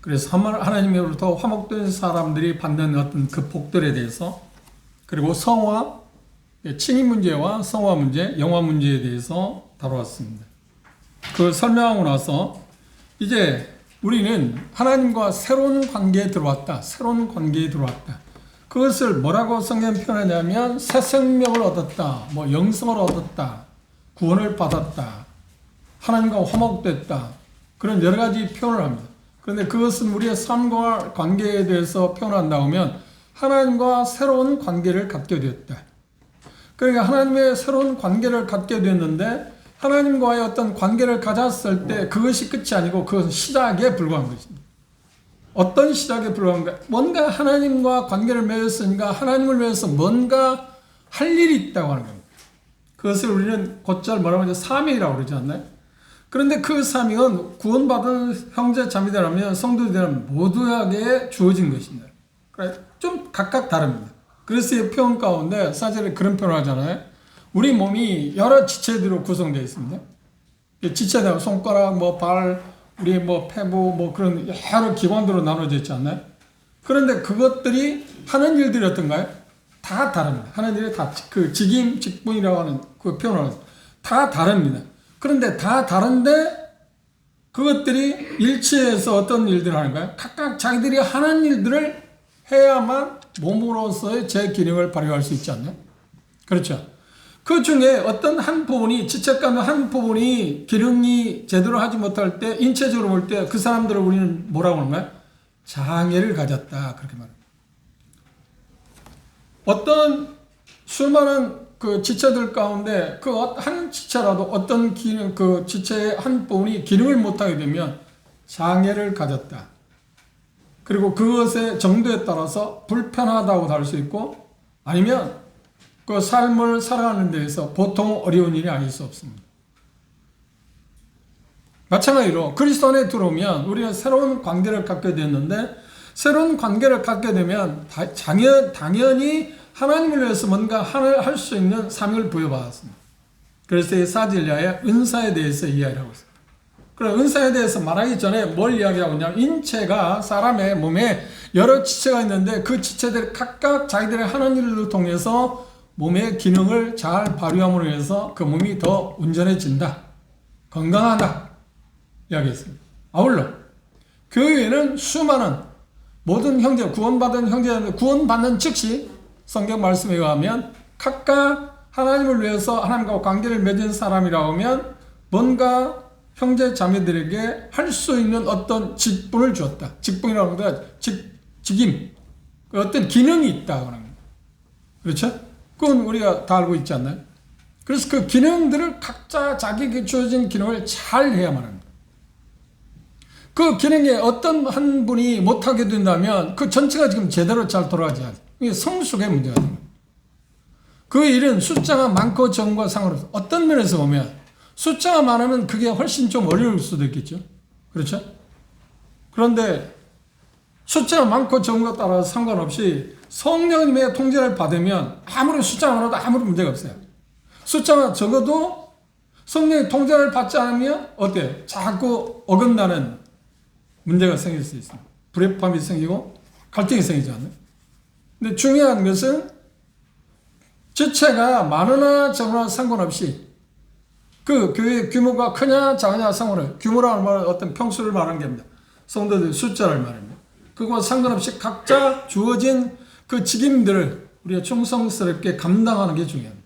그래서 하나님으로부터 화목된 사람들이 받는 어떤 그 복들에 대해서, 그리고 성화, 칭의 문제와 성화 문제, 영화 문제에 대해서 다루었습니다. 그걸 설명하고 나서 이제 우리는 하나님과 새로운 관계에 들어왔다. 새로운 관계에 들어왔다. 그것을 뭐라고 성경 표현하냐면 새 생명을 얻었다. 뭐 영성을 얻었다. 구원을 받았다. 하나님과 화목됐다. 그런 여러 가지 표현을 합니다. 그런데 그것은 우리의 삶과 관계에 대해서 표현한다고 하면 하나님과 새로운 관계를 갖게 되었다. 그러니까 하나님의 새로운 관계를 갖게 되었는데 하나님과의 어떤 관계를 가졌을 때 그것이 끝이 아니고 그것은 시작에 불과한 것입니다. 어떤 시작에 불과한가? 뭔가 하나님과 관계를 맺었으니까 하나님을 위해서 뭔가 할 일이 있다고 하는 겁니다. 그것을 우리는 곧잘 뭐라고 하죠? 사명이라고 그러지 않나요? 그런데 그 사명은 구원받은 형제 자매들이라면 성도들이라면 모두에게 주어진 것입니다. 좀 각각 다릅니다. 그래서 이 표현 가운데 사절에 그런 표현을 하잖아요. 우리 몸이 여러 지체들로 구성되어 있습니다. 지체들, 손가락, 발, 우리 폐부, 그런 여러 기관들로 나눠져 있지 않나요? 그런데 그것들이 하는 일들이 어떤가요? 다 다릅니다. 하는 일이 다, 그 직임, 직분이라고 하는 그 표현을 다 다릅니다. 그런데 다 다른데 그것들이 일치해서 어떤 일들을 하는가요? 각각 자기들이 하는 일들을 해야만 몸으로서의 제 기능을 발휘할 수 있지 않나요? 그렇죠. 그 중에 어떤 한 부분이, 지체 가운데 한 부분이 기능이 제대로 하지 못할 때, 인체적으로 볼 때 그 사람들을 우리는 뭐라고 하는가요? 장애를 가졌다. 그렇게 말합니다. 어떤 수많은 그 지체들 가운데 그 한 지체라도 어떤 기능, 그 지체의 한 부분이 기능을 못하게 되면 장애를 가졌다. 그리고 그것의 정도에 따라서 불편하다고 할 수 있고 아니면 그 삶을 살아가는 데에서 보통 어려운 일이 아닐 수 없습니다. 마찬가지로 그리스도 안에 들어오면 우리가 새로운 관계를 갖게 됐는데 새로운 관계를 갖게 되면 당연히 하나님을 위해서 뭔가 할 수 있는 사명을 부여받았습니다. 그래서 이 사질야의 은사에 대해서 이야기를 하고 있습니다. 그럼 은사에 대해서 말하기 전에 뭘 이야기하고 있냐면 인체가 사람의 몸에 여러 지체가 있는데 그 지체들이 각각 자기들의 하는 일을 통해서 몸의 기능을 잘 발휘함으로 해서 그 몸이 더 온전해진다. 건강하다. 이야기했습니다. 아울러 교회에는 수많은 모든 형제, 구원받은 형제들, 구원받는 즉시 성경 말씀에 의하면 각각 하나님을 위해서 하나님과 관계를 맺은 사람이라고 하면 뭔가 형제 자매들에게 할 수 있는 어떤 직분을 주었다. 직분이라고 하는 직임, 어떤 기능이 있다고 하는 겁니다. 그렇죠? 그건 우리가 다 알고 있지 않나요? 그래서 그 기능들을 각자 자기에게 주어진 기능을 잘 해야만 합니다. 그 기능에 어떤 한 분이 못하게 된다면 그 전체가 지금 제대로 잘 돌아가지 않아요. 이게 성숙의 문제가 됩니다. 그 일은 숫자가 많고 적음과 상관없어요. 어떤 면에서 보면 숫자가 많으면 그게 훨씬 좀 어려울 수도 있겠죠. 그렇죠? 그런데 숫자가 많고 적음과 따라 상관없이 성령님의 통제를 받으면 아무리 숫자가 많아도 아무리 문제가 없어요. 숫자가 적어도 성령의 통제를 받지 않으면 어때요? 자꾸 어긋나는 문제가 생길 수 있습니다. 불협화음이 생기고 갈등이 생기지 않나요? 근데 중요한 것은 지체가 많으나 적으나 상관없이 그 교회의 규모가 크냐 작으냐 상관없이 규모라는 말은 어떤 평수를 말하는 겁니다. 성도들의 숫자를 말합니다. 그거와 상관없이 각자 주어진 그 직임들을 우리가 충성스럽게 감당하는 게 중요합니다.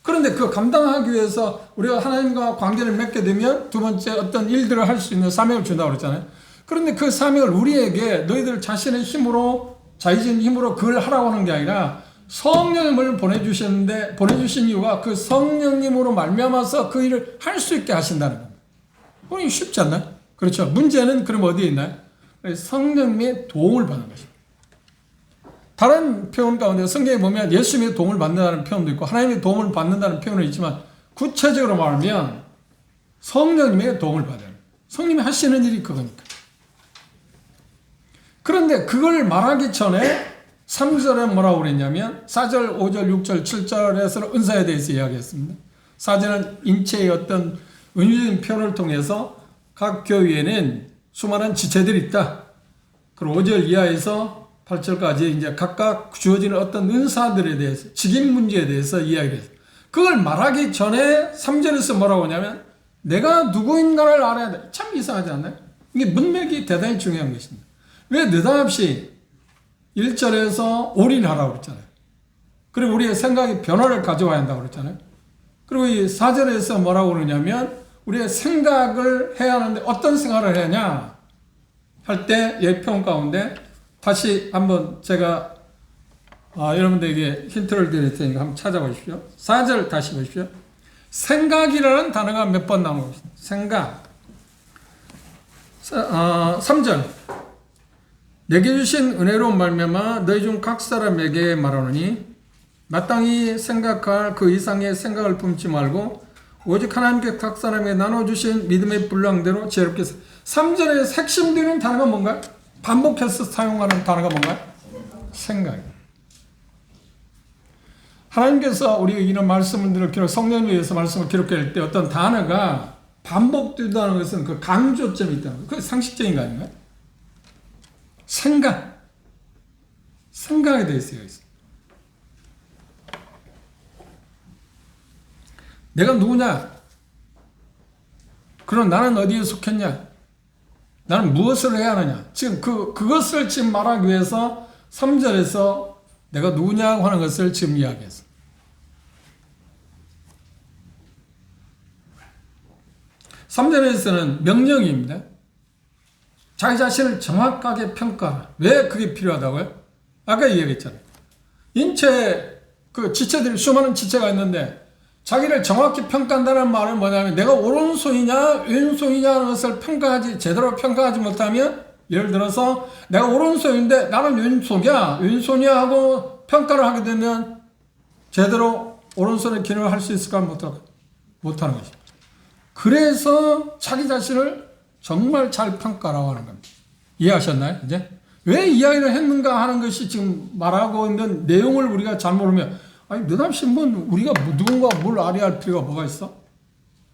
그런데 그 감당하기 위해서 우리가 하나님과 관계를 맺게 되면 두 번째 어떤 일들을 할 수 있는 사명을 준다고 그랬잖아요. 그런데 그 사명을 우리에게 너희들 자신의 힘으로 자의적인 힘으로 그걸 하라고 하는 게 아니라 성령님을 보내주신 이유가 그 성령님으로 말미암아서 그 일을 할 수 있게 하신다는 겁니다. 그건 쉽지 않나요? 그렇죠. 문제는 그럼 어디에 있나요? 성령님의 도움을 받는 것입니다. 다른 표현 가운데 성경에 보면 예수님의 도움을 받는다는 표현도 있고 하나님의 도움을 받는다는 표현은 있지만 구체적으로 말하면 성령님의 도움을 받아요. 성령님이 하시는 일이 그거니까. 그런데 그걸 말하기 전에 3절에 뭐라고 그랬냐면 4절, 5절, 6절, 7절에서는 은사에 대해서 이야기했습니다. 4절은 인체의 어떤 은유적인 표현을 통해서 각 교회에는 수많은 지체들이 있다. 그리고 5절 이하에서 8절까지 이제 각각 주어지는 어떤 은사들에 대해서, 직임 문제에 대해서 이야기를 했어요. 그걸 말하기 전에 3절에서 뭐라고 하냐면 내가 누구인가를 알아야 돼. 참 이상하지 않나요? 이게 문맥이 대단히 중요한 것입니다. 왜 느닷없이 1절에서 올인하라고 그랬잖아요. 그리고 우리의 생각이 변화를 가져와야 한다고 그랬잖아요. 그리고 이 4절에서 뭐라고 그러냐면 우리의 생각을 해야 하는데 어떤 생각을 해야 하냐 할 때 예평 가운데 다시 한번 제가 여러분들에게 힌트를 드릴 테니까 한번 찾아보십시오. 4절 다시 보십시오. 생각이라는 단어가 몇 번 나오고 있습니다. 생각. 3절. 내게 주신 은혜로 말미암아 너희 중 각 사람에게 말하노니 마땅히 생각할 그 이상의 생각을 품지 말고 오직 하나님께 각 사람에게 나눠주신 믿음의 분량대로 지혜롭게 3절의 핵심되는 단어가 뭔가요? 반복해서 사용하는 단어가 뭔가요? 생각이에요. 하나님께서 우리 이런 말씀을 성령을 위해서 말씀을 기록할 때 어떤 단어가 반복된다는 것은 그 강조점이 있다는 거예요. 그게 상식적인 거 아닌가요? 생각에 대해서 있어요. 내가 누구냐? 그럼 나는 어디에 속했냐? 나는 무엇을 해야 하느냐? 지금 그것을 지금 말하기 위해서 3절에서 내가 누구냐고 하는 것을 지금 이야기했어. 3절에서는 명령입니다. 자기 자신을 정확하게 평가하라. 왜 그게 필요하다고요? 아까 이야기했잖아요. 인체에 지체들이 수많은 지체가 있는데 자기를 정확히 평가한다는 말은 뭐냐면 내가 오른손이냐 왼손이냐 하는 것을 제대로 평가하지 못하면 예를 들어서 내가 오른손인데 나는 왼손이야 하고 평가를 하게 되면 제대로 오른손의 기능을 할 수 있을까 못하는 것입니다. 그래서 자기 자신을 정말 잘 평가라고 하는 겁니다. 이해하셨나요? 이제 왜 이야기를 했는가 하는 것이 지금 말하고 있는 내용을 우리가 잘 모르면 아니 느닷없이 우리가 누군가 뭘 알아야 할 필요가 뭐가 있어?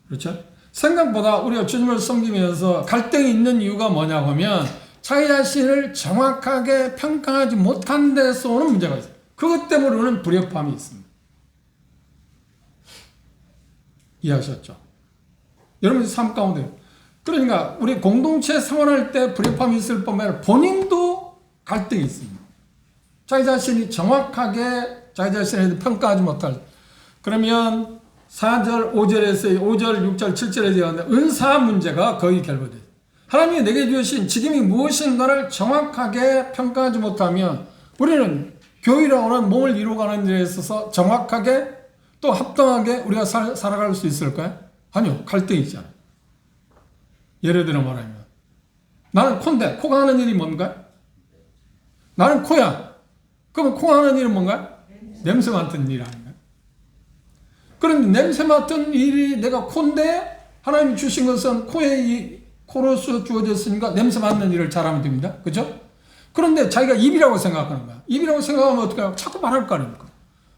그렇죠? 생각보다 우리가 주님을 섬기면서 갈등이 있는 이유가 뭐냐고 하면 자기 자신을 정확하게 평가하지 못한 데서 오는 문제가 있어요. 그것 때문에 오는 불협화음이 있습니다. 이해하셨죠? 여러분 삶 가운데 그러니까 우리 공동체 생활할 때 불협화음이 있을 뿐만 아니라 본인도 갈등이 있습니다. 자기 자신이 정확하게 자기 자신을 평가하지 못할 그러면 4절, 5절에서 5절, 6절, 7절에 대한 은사 문제가 거의 결부돼요. 하나님이 내게 주신 직임이 무엇인가를 정확하게 평가하지 못하면 우리는 교회라고 하는 몸을 이루어가는 데 있어서 정확하게 또 합당하게 우리가 살아갈 수 있을까요? 아니요. 갈등이 있잖아요. 예를 들어 말하면 나는 코인데 코가 하는 일이 뭔가? 나는 코야. 그러면 코가 하는 일은 뭔가? 냄새 맡은 일 아닌가요? 그런데 냄새 맡은 일이 내가 코인데 하나님이 주신 것은 코로서 주어졌으니까 냄새 맡는 일을 잘하면 됩니다. 그죠? 그런데 자기가 입이라고 생각하는 거야. 입이라고 생각하면 어떻게 하고 자꾸 말할 거 아닙니까?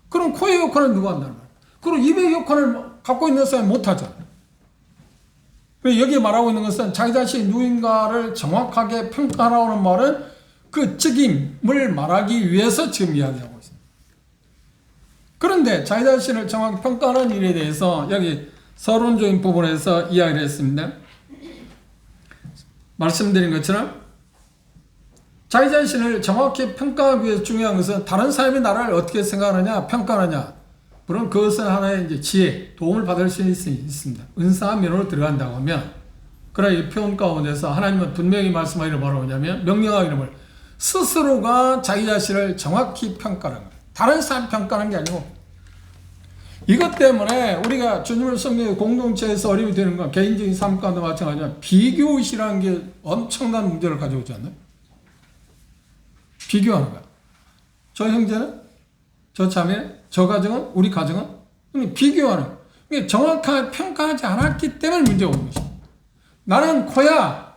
그럼 코의 역할은 누가 한다는 거야? 그럼 입의 역할을 갖고 있는 사람이 못하잖아. 여기 말하고 있는 것은 자기 자신이 누군가를 정확하게 평가하라고 하는 말은 그 책임을 말하기 위해서 지금 이야기하고 있습니다. 그런데 자기 자신을 정확히 평가하는 일에 대해서 여기 서론적인 부분에서 이야기를 했습니다. 말씀드린 것처럼 자기 자신을 정확히 평가하기 위해서 중요한 것은 다른 사람이 나를 어떻게 생각하느냐, 평가하느냐. 물론 그것은 하나의 이제 지혜, 도움을 받을 수 있습니다. 은사 면으로 들어간다고 하면, 그러나 이 표현 가운데서 하나님은 분명히 말씀하기를 뭐라고 하냐면, 명령하기를 뭘 스스로가 자기 자신을 정확히 평가하는 거예요. 다른 사람 평가하는 게 아니고, 이것 때문에 우리가 주님을 섬기는 공동체에서 어려움이 되는 건 개인적인 삶 가운데 마찬가지지만 비교의식이라는 게 엄청난 문제를 가져오지 않나요? 비교하는 거야. 저 형제는? 저 자매는? 저 가정은? 우리 가정은? 비교하는 거야. 정확하게 평가하지 않았기 때문에 문제가 오는 것이야. 나는 코야.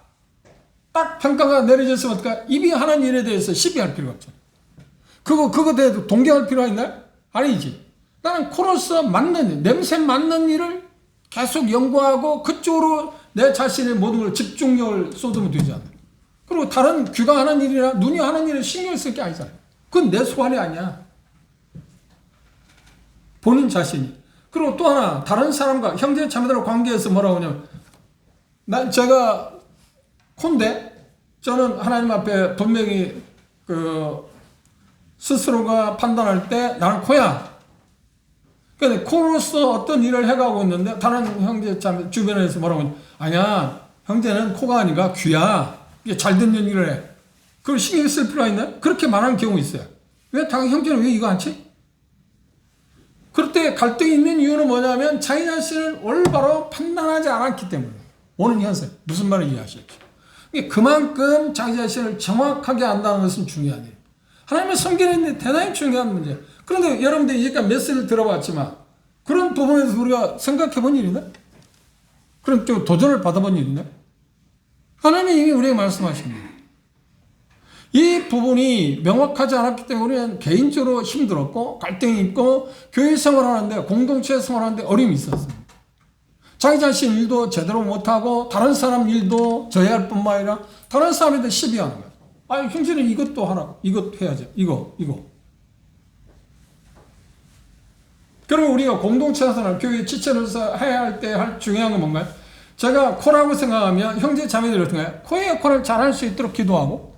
딱 평가가 내려졌으면 어떡해? 입이 하는 일에 대해서 시비할 필요가 없잖아. 그거 대해서 동경할 필요가 있나요? 아니지. 나는 코로서 맞는 일, 냄새 맡는 일을 계속 연구하고 그쪽으로 내 자신의 모든 걸 집중력을 쏟으면 되지 않나요? 그리고 다른 귀가 하는 일이나 눈이 하는 일에 신경 쓸 게 아니잖아요. 그건 내 소관이 아니야. 본인 자신이. 그리고 또 하나, 다른 사람과 형제 자매들과 관계에서 뭐라고 하냐면, 제가 콘데, 저는 하나님 앞에 분명히 스스로가 판단할 때 나는 코야. 근데 코로서 어떤 일을 해가고 있는데 다른 형제 자매 주변에서 뭐라고 하냐면, 아니야, 형제는 코가 아니라 귀야. 이게 잘 듣는 일을 해. 그걸 신경 쓸 필요가 있나요? 그렇게 말하는 경우 있어요. 왜 당연히 형제는 왜 이거 안 치? 그럴 때 갈등이 있는 이유는 뭐냐면 자기 자신을 올바로 판단하지 않았기 때문에 오는 현상. 무슨 말을 이해하시겠죠? 그만큼 자기 자신을 정확하게 안다는 것은 중요한 일이에요. 하나님의 섬기는 데 대단히 중요한 문제예요. 그런데 여러분들이 이제까지 메시지를 들어봤지만 그런 부분에서 우리가 생각해 본 일이네? 그럼 또 도전을 받아본 일이네? 하나님이 이미 우리에게 말씀하십니다. 이 부분이 명확하지 않았기 때문에 우리는 개인적으로 힘들었고 갈등이 있고 교회 생활하는데 공동체 생활하는데 어려움이 있었습니다. 자기 자신 일도 제대로 못하고 다른 사람 일도 져야 할 뿐만 아니라 다른 사람한테 시비하는 거예요. 아니 형제는 이것도 하라고. 이것 해야죠. 이거. 그러면 우리가 공동체 생활, 교회 지체로서 해야 할 때 중요한 건 뭔가요? 제가 코라고 생각하면 형제 자매들이 어떻게 해요? 코의 역할을 잘할 수 있도록 기도하고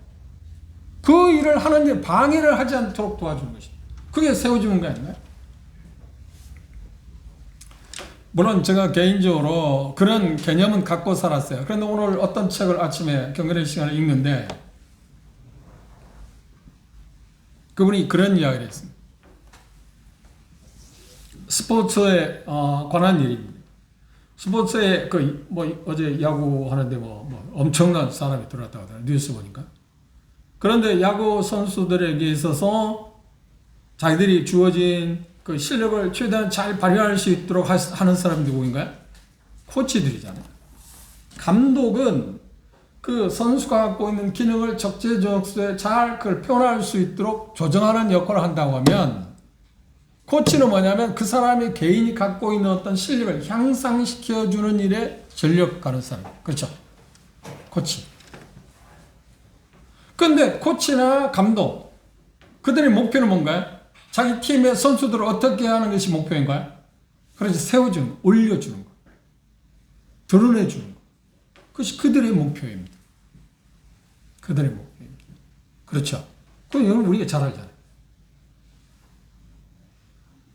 그 일을 하는데 방해를 하지 않도록 도와주는 것입니다. 그게 세워지는 거 아닌가요? 물론 제가 개인적으로 그런 개념은 갖고 살았어요. 그런데 오늘 어떤 책을 아침에 경건의 시간에 읽는데 그분이 그런 이야기를 했습니다. 스포츠에 관한 일입니다. 스포츠에 어제 야구 하는데 엄청난 사람이 들어왔다고 하더라고요. 뉴스 보니까. 그런데 야구 선수들에게 있어서 자기들이 주어진 그 실력을 최대한 잘 발휘할 수 있도록 하는 사람이 누구인가요? 코치들이잖아요. 감독은 그 선수가 갖고 있는 기능을 적재적소에 잘 그걸 표현할 수 있도록 조정하는 역할을 한다고 하면 코치는 뭐냐면 그 사람이 개인이 갖고 있는 어떤 실력을 향상시켜주는 일에 전력하는 사람. 그렇죠? 코치. 그런데 코치나 감독, 그들의 목표는 뭔가요? 자기 팀의 선수들을 어떻게 하는 것이 목표인가요? 그래서 세워주는 거, 올려주는 거, 드러내주는 거. 그것이 그들의 목표입니다. 그들의 목표입니다. 그렇죠? 그건 우리가 잘 알잖아요.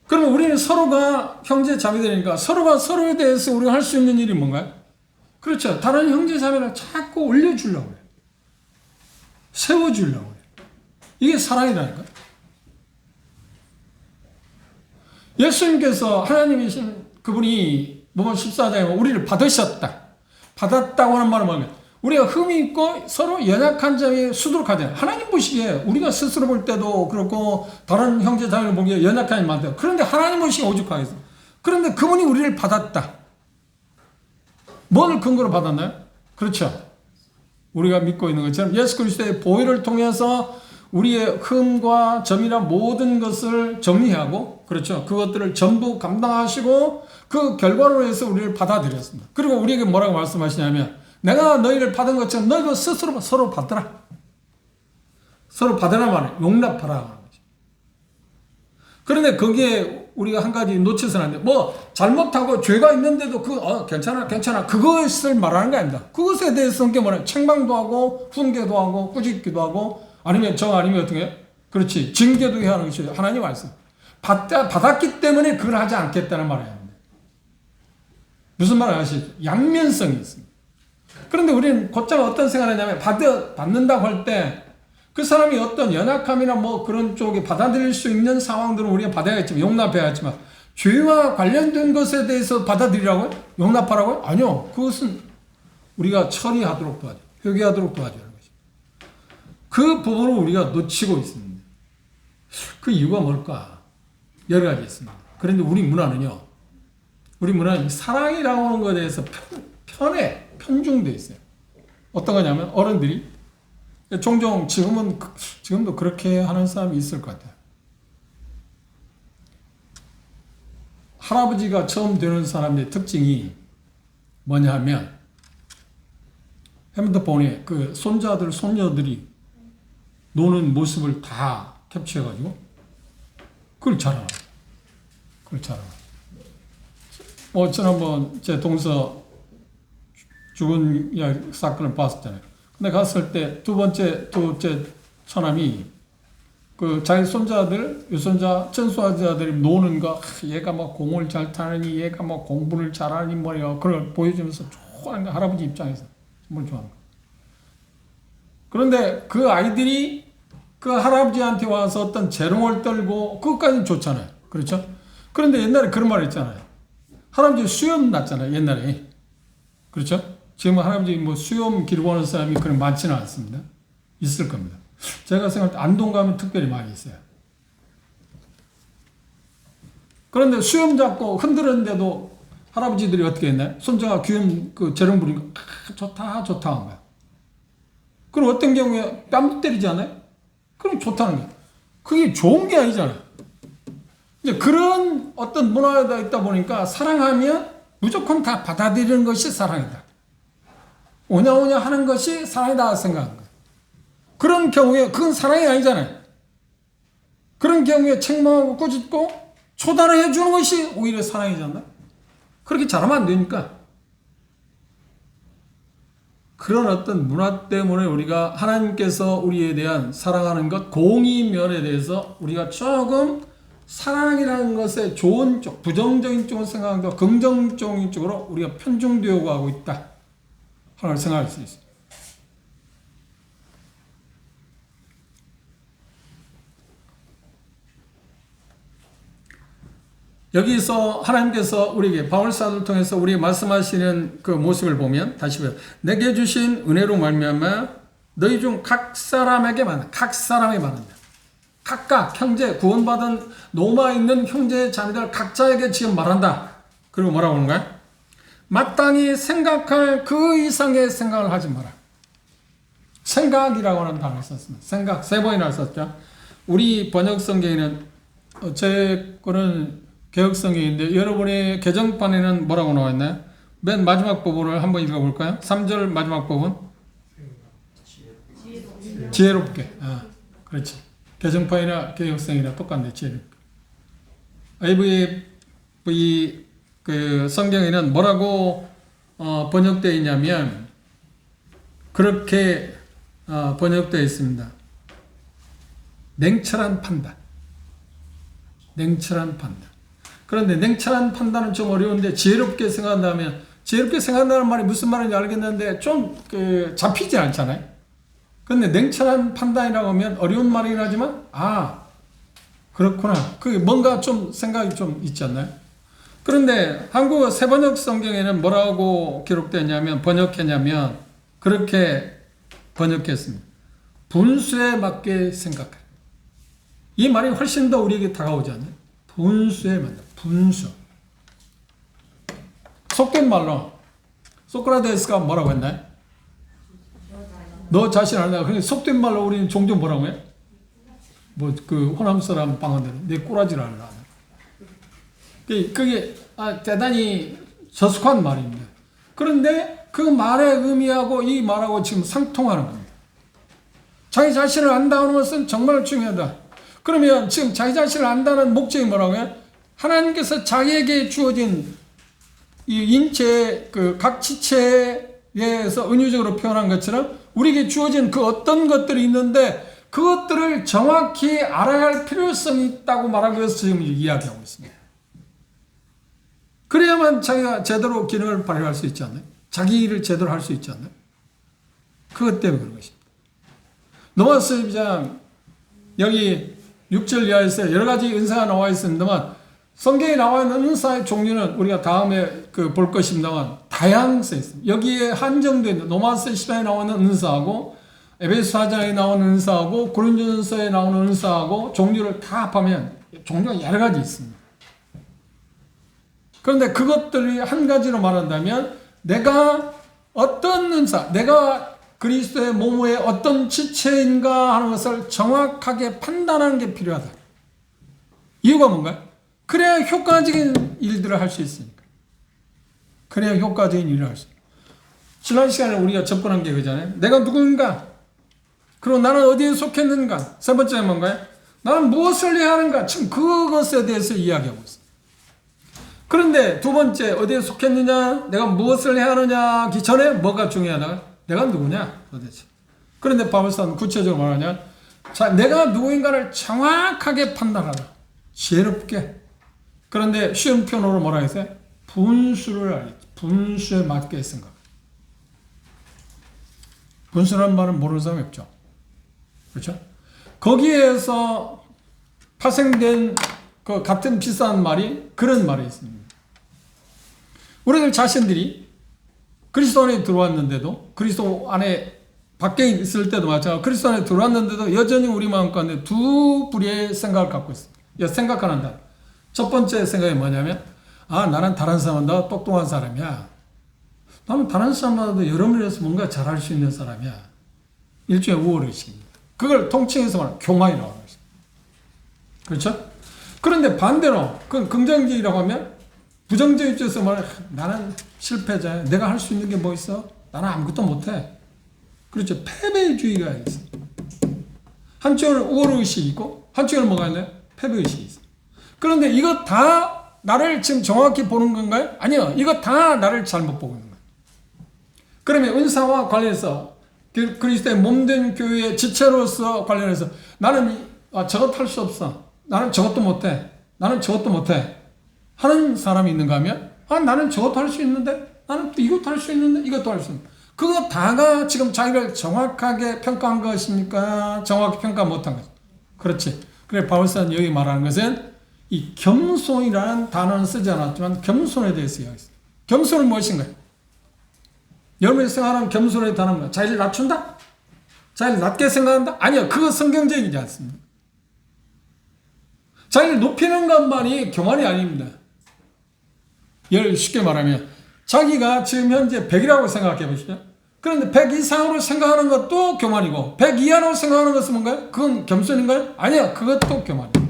그러면 우리는 서로가 형제 자매들이니까 서로가 서로에 대해서 우리가 할 수 있는 일이 뭔가요? 그렇죠. 다른 형제 자매를 자꾸 올려주려고 해요. 세워주려고 해요. 이게 사랑이라니까. 예수님께서 하나님이신 그분이 뭐뭐 14장에 우리를 받으셨다. 받았다고 하는 말은 뭐냐면 우리가 흠이 있고 서로 연약한 점이 수두룩하잖아요. 하나님 보시기에 우리가 스스로 볼 때도 그렇고 다른 형제 자매를 보기에 연약함이 많대요. 그런데 하나님 보시기에 오죽하겠어. 그런데 그분이 우리를 받았다. 뭘 근거로 받았나요? 그렇죠. 우리가 믿고 있는 것처럼 예수 그리스도의 보혈을 통해서 우리의 흠과 점이나 모든 것을 정리하고 그렇죠. 그것들을 전부 감당하시고 그 결과로 해서 우리를 받아들였습니다. 그리고 우리에게 뭐라고 말씀하시냐면 내가 너희를 받은 것처럼 너희도 스스로 서로 받더라. 서로 받으라 말해. 용납하라 하는 거지. 그런데 거기에 우리가 한 가지 놓쳐서는 안 돼. 잘못하고 죄가 있는데도 괜찮아. 그것을 말하는 게 아닙니다. 그것에 대해서 성경은 뭐냐? 책망도 하고 훈계도 하고 꾸짖기도 하고 아니면 어떻게 해요? 그렇지. 징계도 해야 하는 것이 하나님 말씀. 받았기 때문에 그걸 하지 않겠다는 말이에요. 무슨 말을 아시죠? 양면성이 있습니다. 그런데 우리는 곧장 어떤 생각을 하냐면 받는다고 할 때 그 사람이 어떤 연약함이나 그런 쪽에 받아들일 수 있는 상황들은 우리가 받아야겠지만 용납해야겠지만 죄와 관련된 것에 대해서 받아들이라고요? 용납하라고요? 아니요. 그것은 우리가 처리하도록 도와줘. 회개하도록 도와주는 것입니다. 그 부분을 우리가 놓치고 있습니다. 그 이유가 뭘까? 여러 가지 있습니다. 그런데 우리 문화는 사랑이라고 하는 것에 대해서 편중되어 있어요. 어떤 거냐면 어른들이 종종 지금도 그렇게 하는 사람이 있을 것 같아요. 할아버지가 처음 되는 사람의 특징이 뭐냐 하면 핸드폰에 그 손자들, 손녀들이 노는 모습을 다 캡처해가지고 그걸 잘 알아. 그걸 잘 알아. 지난번 제 동서 죽은 사건을 봤었잖아요. 근데 갔을 때 둘째 처남이 그 자기 손자들, 유손자, 전손자들이 노는 거, 얘가 뭐 공을 잘 타느니, 얘가 뭐 공부를 잘하니 뭐야, 그걸 보여주면서 좋아하는 거, 할아버지 입장에서 정말 좋아하는 거. 그런데 그 아이들이 그 할아버지한테 와서 어떤 재롱을 떨고 그것까지는 좋잖아요. 그렇죠? 그런데 옛날에 그런 말 있잖아요. 할아버지 수염 났잖아요. 옛날에. 그렇죠? 지금 할아버지 뭐 수염 기르고 하는 사람이 그런 많지는 않습니다. 있을 겁니다. 제가 생각할 때 안동 가면 특별히 많이 있어요. 그런데 수염 잡고 흔들었는데도 할아버지들이 어떻게 했나요? 손자가 귀염 그 재롱 부리니까 좋다 한 거야. 그럼 어떤 경우에 뺨 때리지 않아요? 그럼 좋다는 거야. 그게 좋은 게 아니잖아요. 이제 그런 어떤 문화가 있다 보니까 사랑하면 무조건 다 받아들이는 것이 사랑이다. 오냐오냐 하는 것이 사랑이다 생각하는 거예요. 그런 경우에 그건 사랑이 아니잖아요. 그런 경우에 책망하고 꾸짖고 초단을 해주는 것이 오히려 사랑이잖아요. 그렇게 잘하면 안 되니까. 그런 어떤 문화 때문에 우리가 하나님께서 우리에 대한 사랑하는 것, 공의 면에 대해서 우리가 조금 사랑이라는 것에 좋은 쪽, 부정적인 쪽을 생각하고 긍정적인 쪽으로 우리가 편중되어 가고 있다 하는 생각할 수 있습니다. 여기서 하나님께서 우리에게 바울사도를 통해서 우리에게 말씀하시는 그 모습을 보면 다시 보면 내게 주신 은혜로 말미암아 너희 중 각 사람에게 만나 각 사람에게 만난다. 각각 형제 구원받은 노마 있는 형제 자매들 각자에게 지금 말한다. 그리고 뭐라고 하는 거야? 마땅히 생각할 그 이상의 생각을 하지 마라. 생각이라고 하는 단어를 썼습니다. 생각 세 번이나 썼죠. 우리 번역 성경에는 제 거는 개혁 성경인데 여러분의 개정판에는 뭐라고 나와 있나요? 맨 마지막 부분을 한번 읽어볼까요? 3절 마지막 부분. 지혜롭게. 그렇지. 개정판이나 개혁성이나 똑같네. 지혜롭게. AVF 그 성경에는 뭐라고 번역되어 있냐면 그렇게 번역되어 있습니다. 냉철한 판단. 냉철한 판단. 그런데 냉철한 판단은 좀 어려운데 지혜롭게 생각한다면 지혜롭게 생각한다는 말이 무슨 말인지 알겠는데 좀 잡히지 않잖아요. 그런데 냉철한 판단이라고 하면 어려운 말이긴 하지만 그렇구나. 그게 뭔가 좀 생각이 좀 있지 않나요? 그런데 한국어 새번역 성경에는 뭐라고 기록되었냐면 번역했냐면 그렇게 번역했습니다. 분수에 맞게 생각해. 이 말이 훨씬 더 우리에게 다가오지 않나요? 분수에 맞다. 분수. 속된 말로 소크라테스가 뭐라고 했나요? 너 자신 알다. 그러니까 속된 말로 우리는 종종 뭐라고 해? 그 호남 사람 방언대로 내 꼬라지를 알라. 그게 대단히 저속한 말입니다. 그런데 그 말의 의미하고 이 말하고 지금 상통하는 겁니다. 자기 자신을 안다는 것은 정말 중요하다. 그러면 지금 자기 자신을 안다는 목적이 뭐라고 해요? 하나님께서 자기에게 주어진 이 인체, 각 지체에 의해서 은유적으로 표현한 것처럼 우리에게 주어진 그 어떤 것들이 있는데 그것들을 정확히 알아야 할 필요성이 있다고 말하기 위해서 지금 이야기하고 있습니다. 그래야만 자기가 제대로 기능을 발휘할 수 있지 않나요? 자기 일을 제대로 할 수 있지 않나요? 그것 때문에 그런 것입니다. 로마서 12장 여기 6절 이하에서 여러 가지 은사가 나와 있습니다만 성경에 나와 있는 은사의 종류는 우리가 다음에 볼 것입니다만 다양성이 있습니다. 여기에 한정된 로마서 10장에 나오는 은사하고 에베소 4장에 나오는 은사하고 고린도전서에 나오는 은사하고 종류를 다 합하면 종류가 여러 가지 있습니다. 그런데 그것들이 한 가지로 말한다면 내가 어떤 은사, 내가 그리스도의 몸의 어떤 지체인가 하는 것을 정확하게 판단하는 게 필요하다. 이유가 뭔가요? 그래야 효과적인 일들을 할 수 있으니까. 그래야 효과적인 일을 할 수 있습니다. 지난 시간에 우리가 접근한 게 그잖아요. 내가 누구인가? 그리고 나는 어디에 속했는가? 세 번째는 뭔가요? 나는 무엇을 해야 하는가? 지금 그것에 대해서 이야기하고 있어요. 그런데 두 번째, 어디에 속했느냐? 내가 무엇을 해야 하느냐 하기 전에 뭐가 중요하다? 내가 누구냐? 도대체. 그런데 바울사는 구체적으로 말하냐? 자, 내가 누구인가를 정확하게 판단하라. 지혜롭게. 그런데 쉬운 표현으로 뭐라 했어요? 분수를 알겠지. 분수에 맞게 생각. 분수라는 말은 모르는 사람이 없죠. 그렇죠? 거기에서 파생된 그 같은 비슷한 말이 그런 말이 있습니다. 우리들 자신들이 그리스도 안에 들어왔는데도, 그리스도 안에 밖에 있을 때도 마찬가지로 그리스도 안에 들어왔는데도 여전히 우리 마음 가운데 두 부류의 생각을 갖고 있습니다. 생각하는 다. 첫 번째 생각이 뭐냐면, 나는 다른 사람보다 똑똑한 사람이야. 나는 다른 사람보다도 여러 면에서 뭔가 잘할 수 있는 사람이야. 일종의 우월의식입니다. 그걸 통칭해서 말하면 교만이라고 하는 것입니다. 그렇죠? 그런데 반대로, 그건 긍정적이라고 하면, 부정적 입장에서 말하면, 나는 실패자야. 내가 할 수 있는 게 뭐 있어? 나는 아무것도 못해. 그렇죠. 패배주의가 있어. 한쪽은 우월의식이 있고, 한쪽은 뭐가 있나요? 패배의식이 있어. 그런데 이거 다 나를 지금 정확히 보는 건가요? 아니요. 이거 다 나를 잘못 보고 있는 거예요. 그러면 은사와 관련해서 그리스도의 몸된 교회의 지체로서 관련해서 나는 저것 할 수 없어. 나는 저것도 못해. 나는 저것도 못해. 하는 사람이 있는가 하면 나는 저것도 할 수 있는데 나는 또 이것도 할 수 있는데 이것도 할 수 있는데 그거 다가 지금 자기를 정확하게 평가한 것입니까? 정확히 평가 못한 것. 그렇지. 그래 바울사는 여기 말하는 것은 이 겸손이라는 단어는 쓰지 않았지만 겸손에 대해서 이야기했습니다. 겸손은 무엇인가요? 여러분이 생각하는 겸손의 단어는 뭐야? 자기를 낮춘다? 자기를 낮게 생각한다? 아니요. 그거 성경적이지 않습니다. 자기를 높이는 것만이 교만이 아닙니다. 예를 쉽게 말하면 자기가 지금 현재 100이라고 생각해 보시죠. 그런데 100 이상으로 생각하는 것도 교만이고 100 이하로 생각하는 것은 뭔가요? 그건 겸손인가요? 아니요. 그것도 교만이에요.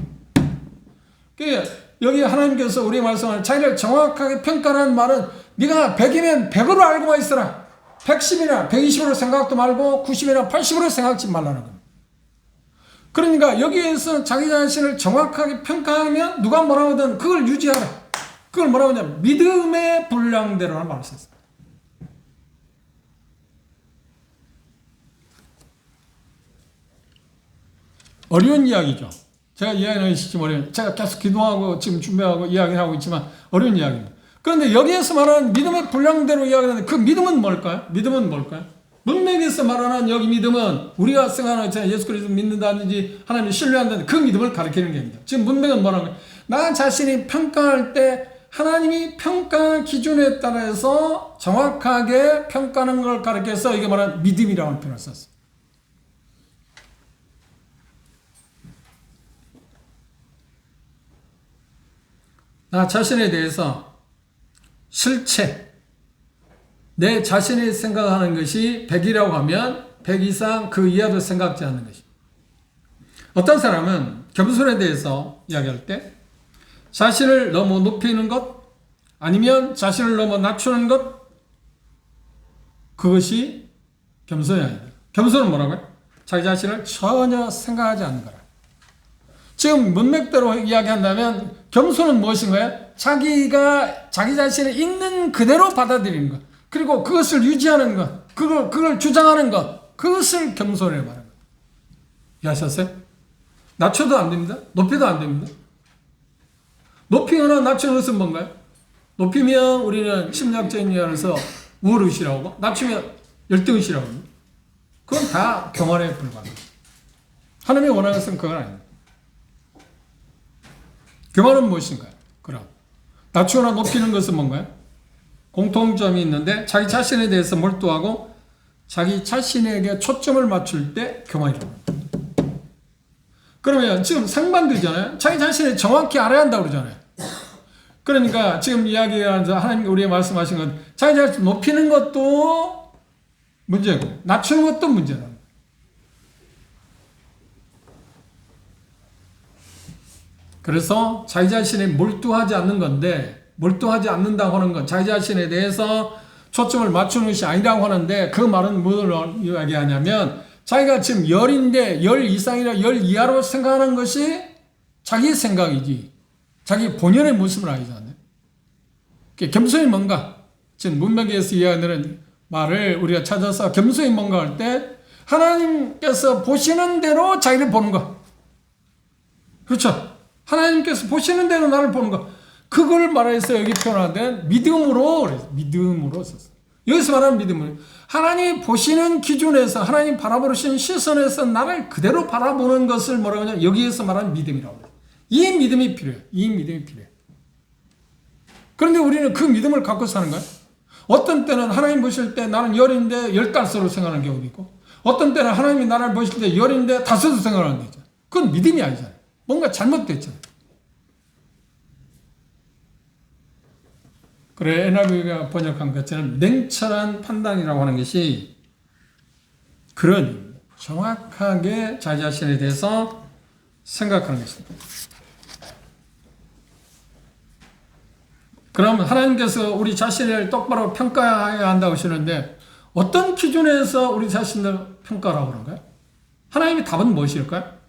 여기 하나님께서 우리 말씀하는 자기를 정확하게 평가하는 말은 네가 100이면 100으로 알고만 있어라. 110이나 120으로 생각도 말고 90이나 80으로 생각하지 말라는 겁니다. 그러니까 여기에서 자기 자신을 정확하게 평가하면 누가 뭐라고 하든 그걸 유지하라. 그걸 뭐라고 하냐면 믿음의 분량대로라는 말을 썼어요. 어려운 이야기죠. 제가 이야기하는 것이 좀 어려워요. 제가 계속 기도하고 지금 준비하고 이야기하고 있지만 어려운 이야기입니다. 그런데 여기에서 말하는 믿음의 분량대로 이야기하는데 그 믿음은 뭘까요? 믿음은 뭘까요? 문맥에서 말하는 여기 믿음은 우리가 생각하는 예수 그리스도 믿는다든지 하나님을 신뢰한다든지 그 믿음을 가리키는 게 아닙니다. 지금 문맥은 뭐라는 거예요? 나 자신이 평가할 때 하나님이 평가 기준에 따라서 정확하게 평가하는 걸 가리켜서 이게 말하는 믿음이라는 표현을 썼어요. 나 자신에 대해서 실체, 내 자신이 생각하는 것이 100이라고 하면 100 이상 그 이하도 생각지 않는 것입니다. 어떤 사람은 겸손에 대해서 이야기할 때 자신을 너무 높이는 것 아니면 자신을 너무 낮추는 것 그것이 겸손이 아니다. 겸손은 뭐라고요? 자기 자신을 전혀 생각하지 않는 거라. 지금 문맥대로 이야기한다면 겸손은 무엇인가요? 자기가 자기 자신을 있는 그대로 받아들이는 것. 그리고 그것을 유지하는 것. 그걸 주장하는 것. 그것을 겸손이라고 말하는 것. 이해하셨어요? 낮춰도 안 됩니다. 높여도 안 됩니다. 높이거나 낮추는 것은 뭔가요? 높이면 우리는 심리학적인 이야기에서 우월의식이라고 하고 낮추면 열등의식이라고 합니다. 그건 다 교만에 불과합니다. 하나님이 원하는 것은 그건 아닙니다. 교만은 무엇인가요? 그럼 낮추거나 높이는 것은 뭔가요? 공통점이 있는데 자기 자신에 대해서 몰두하고 자기 자신에게 초점을 맞출 때 교만이라고 합니다. 그러면 지금 상반되잖아요. 자기 자신을 정확히 알아야 한다고 그러잖아요. 그러니까 지금 이야기하면서 하나님 우리의 말씀하신 건 자기 자신을 높이는 것도 문제고 낮추는 것도 문제다. 그래서 자기 자신에 몰두하지 않는 건데 몰두하지 않는다고 하는 건 자기 자신에 대해서 초점을 맞추는 것이 아니라고 하는데 그 말은 뭘 이야기하냐면 자기가 지금 열인데 열 이상이나 열 이하로 생각하는 것이 자기의 생각이지 자기 본연의 모습을 아니잖아요. 겸손이 뭔가? 지금 문맥에서 이야기하는 말을 우리가 찾아서 겸손이 뭔가 할 때 하나님께서 보시는 대로 자기를 보는 것. 그렇죠? 하나님께서 보시는 대로 나를 보는 것. 그걸 말해서 여기 표현하되 믿음으로 썼어요. 여기서 말하는 믿음은 하나님 보시는 기준에서 하나님 바라보시는 시선에서 나를 그대로 바라보는 것을 뭐라고 하냐 여기에서 말하는 믿음이라고 해요. 이 믿음이 필요해요. 이 믿음이 필요해요. 그런데 우리는 그 믿음을 갖고 사는 거예요. 어떤 때는 하나님 보실 때 나는 열인데 10달서로 생각하는 경우도 있고 어떤 때는 하나님이 나를 보실 때 열인데 5로 생각하는 게 있잖아요. 그건 믿음이 아니잖아요. 뭔가 잘못됐잖아요. 그래 NIV가 번역한 것처럼 냉철한 판단이라고 하는 것이 그런 정확하게 자기 자신에 대해서 생각하는 것입니다. 그럼 하나님께서 우리 자신을 똑바로 평가해야 한다고 하시는데 어떤 기준에서 우리 자신을 평가라고 하는가요? 하나님의 답은 무엇일까요?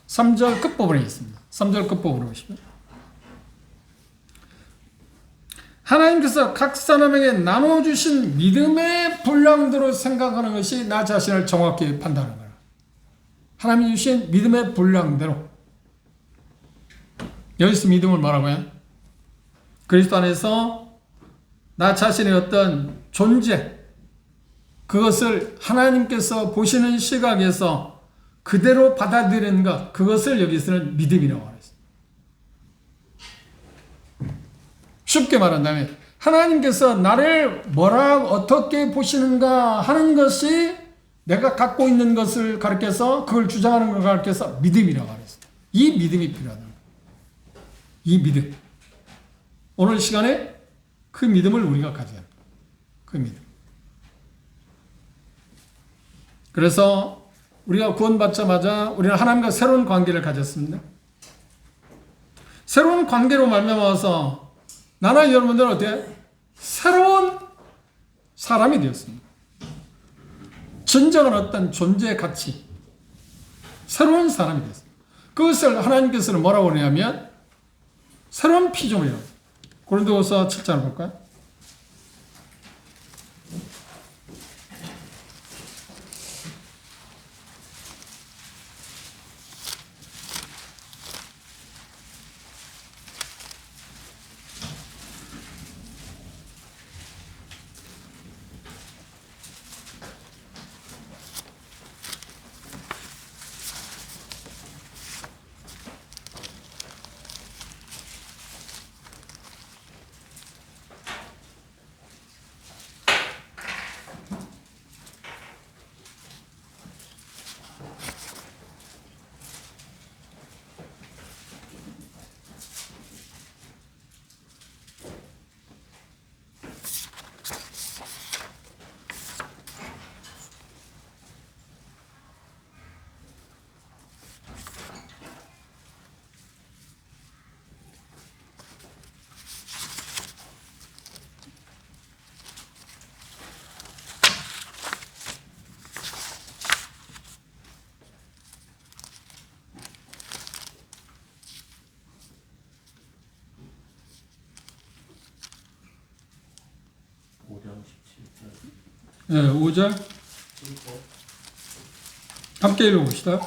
3절 끝부분에 있습니다. 3절 끝부분을 보시면 하나님께서 각 사람에게 나눠주신 믿음의 분량대로 생각하는 것이 나 자신을 정확히 판단하는 거예요. 하나님이 주신 믿음의 분량대로. 여기서 믿음을 뭐라고 해요? 그리스도 안에서 나 자신의 어떤 존재, 그것을 하나님께서 보시는 시각에서 그대로 받아들이는 것, 그것을 여기서는 믿음이라고 하죠. 쉽게 말한다면 하나님께서 나를 어떻게 보시는가 하는 것이 내가 갖고 있는 것을 가르쳐서 그걸 주장하는 걸 가르쳐서 믿음이라고 하죠. 이 믿음이 필요하다. 이 믿음. 오늘 시간에 그 믿음을 우리가 가져야 합니다. 그 믿음. 그래서 우리가 구원받자마자 우리는 하나님과 새로운 관계를 가졌습니다. 새로운 관계로 말미암아서 나나 여러분들은 어때요? 새로운 사람이 되었습니다. 진정한 어떤 존재의 가치, 새로운 사람이 되었습니다. 그것을 하나님께서는 뭐라고 하냐면 새로운 피조물이라고. 고린도후서 7장을 볼까요? 네, 5절 함께 읽어봅시다.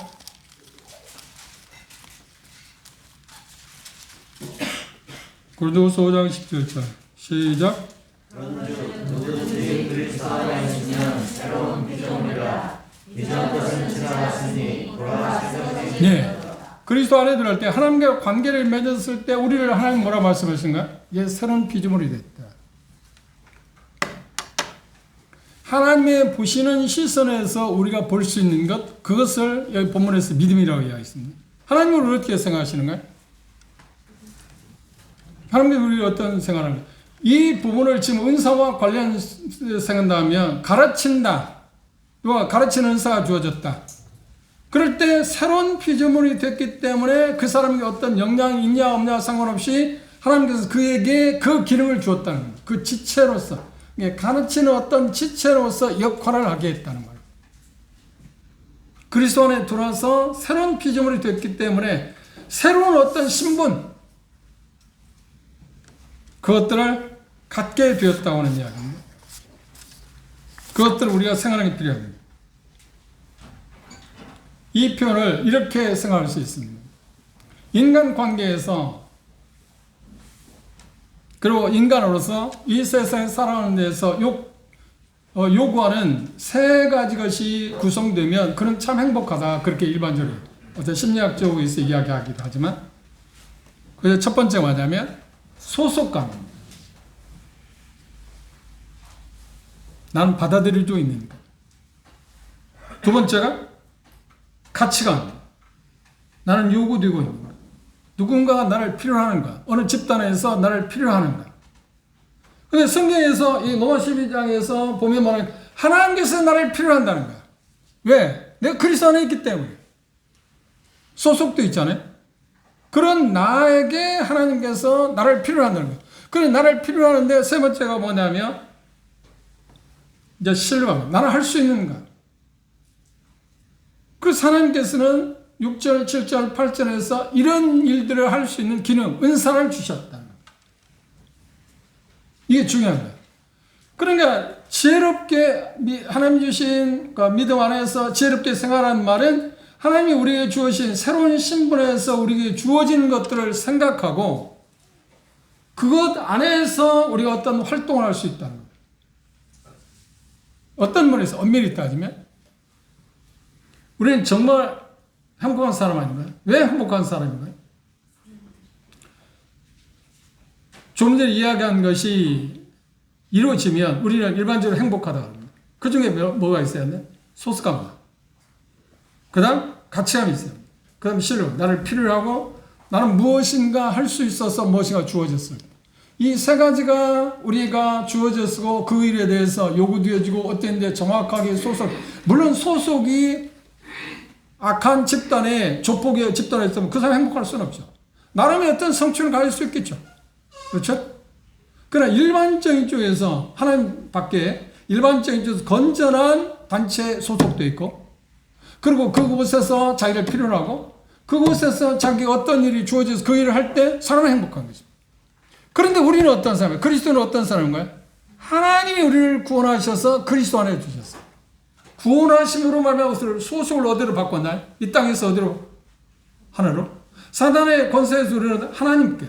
고린도후서 5장 17절 시작. 네, 그리스도 안에 들어갈 때 하나님과 관계를 맺었을 때 우리를 하나님 뭐라 말씀하신가? 이제 새로운 피조물이 됐다. 하나님의 보시는 시선에서 우리가 볼 수 있는 것, 그것을 여기 본문에서 믿음이라고 이야기했습니다. 하나님을 어떻게 생각하시는가요? 하나님께서 우리를 어떤 생각을 이 부분을 지금 은사와 관련 생각한다면 가르친다. 누가 가르치는 은사가 주어졌다. 그럴 때 새로운 피조물이 됐기 때문에 그 사람에게 어떤 영향이 있냐 없냐 상관없이 하나님께서 그에게 그 기능을 주었다는 거예요. 그 지체로서, 가르치는 어떤 지체로서 역할을 하게 했다는 거예요. 그리스도 안에 들어와서 새로운 피조물이 됐기 때문에 새로운 어떤 신분, 그것들을 갖게 되었다고 하는 이야기입니다. 그것들을 우리가 생각하는 게 필요합니다. 이 표현을 이렇게 생각할 수 있습니다. 인간 관계에서, 그리고 인간으로서 이 세상에 살아가는 데서 요구하는 세 가지 것이 구성되면 그는 참 행복하다. 그렇게 일반적으로 어떤 심리학적으로 이야기하기도 하지만, 그래서 첫 번째가 뭐냐면 소속감. 나는 받아들일 수 있는 것. 두 번째가 가치관. 나는 요구되고 있는 것. 누군가가 나를 필요로 하는가. 어느 집단에서 나를 필요로 하는가. 근데 성경에서 이 로마 12장에서 보면 뭐냐면 하나님께서 나를 필요로 한다는 거야. 왜? 내가 그리스도 안에 있기 때문에. 소속도 있잖아요. 그런 나에게 하나님께서 나를 필요로 한다는 거야. 그래 나를 필요로 하는데 세 번째가 뭐냐면 이제 신뢰감. 나는 할 수 있는가. 그래서 하나님께서는 6절, 7절, 8절에서 이런 일들을 할 수 있는 기능, 은사를 주셨다는 거예요. 이게 중요한 거예요. 그러니까 지혜롭게 하나님 주신 믿음 안에서 지혜롭게 생활하는 말은 하나님이 우리에게 주어진 새로운 신분에서 우리에게 주어지는 것들을 생각하고 그것 안에서 우리가 어떤 활동을 할 수 있다는 거예요. 어떤 면에서 엄밀히 따지면 우리는 정말 행복한 사람 아닌가요? 왜 행복한 사람인가요? 좀 전에 이야기한 것이 이루어지면 우리는 일반적으로 행복하다고 합니다. 그 중에 뭐가 있어야 하냐? 소속감. 그 다음 가치감이 있어요. 그 다음 신뢰. 나를 필요로 하고 나는 무엇인가 할 수 있어서 무엇인가 주어졌어요. 이 세 가지가 우리가 주어졌고 그 일에 대해서 요구되어지고 어떤 데 정확하게 소속. 물론 소속이 악한 집단에 조폭의 집단에 있으면 그 사람이 행복할 수는 없죠. 나름의 어떤 성취를 가질 수 있겠죠. 그렇죠? 그러나 일반적인 쪽에서 하나님 밖에 일반적인 쪽에서 건전한 단체에 소속되어 있고 그리고 그곳에서 자기를 필요로 하고 그곳에서 자기가 어떤 일이 주어져서 그 일을 할 때 사람은 행복한 거죠. 그런데 우리는 어떤 사람이에요? 그리스도는 어떤 사람인가요? 하나님이 우리를 구원하셔서 그리스도 안에 주셨어요. 구원하심으로 말미암아 소속을 어디로 바꿨나요? 이 땅에서 어디로? 하늘로. 사단의 권세에서 우리는 하나님께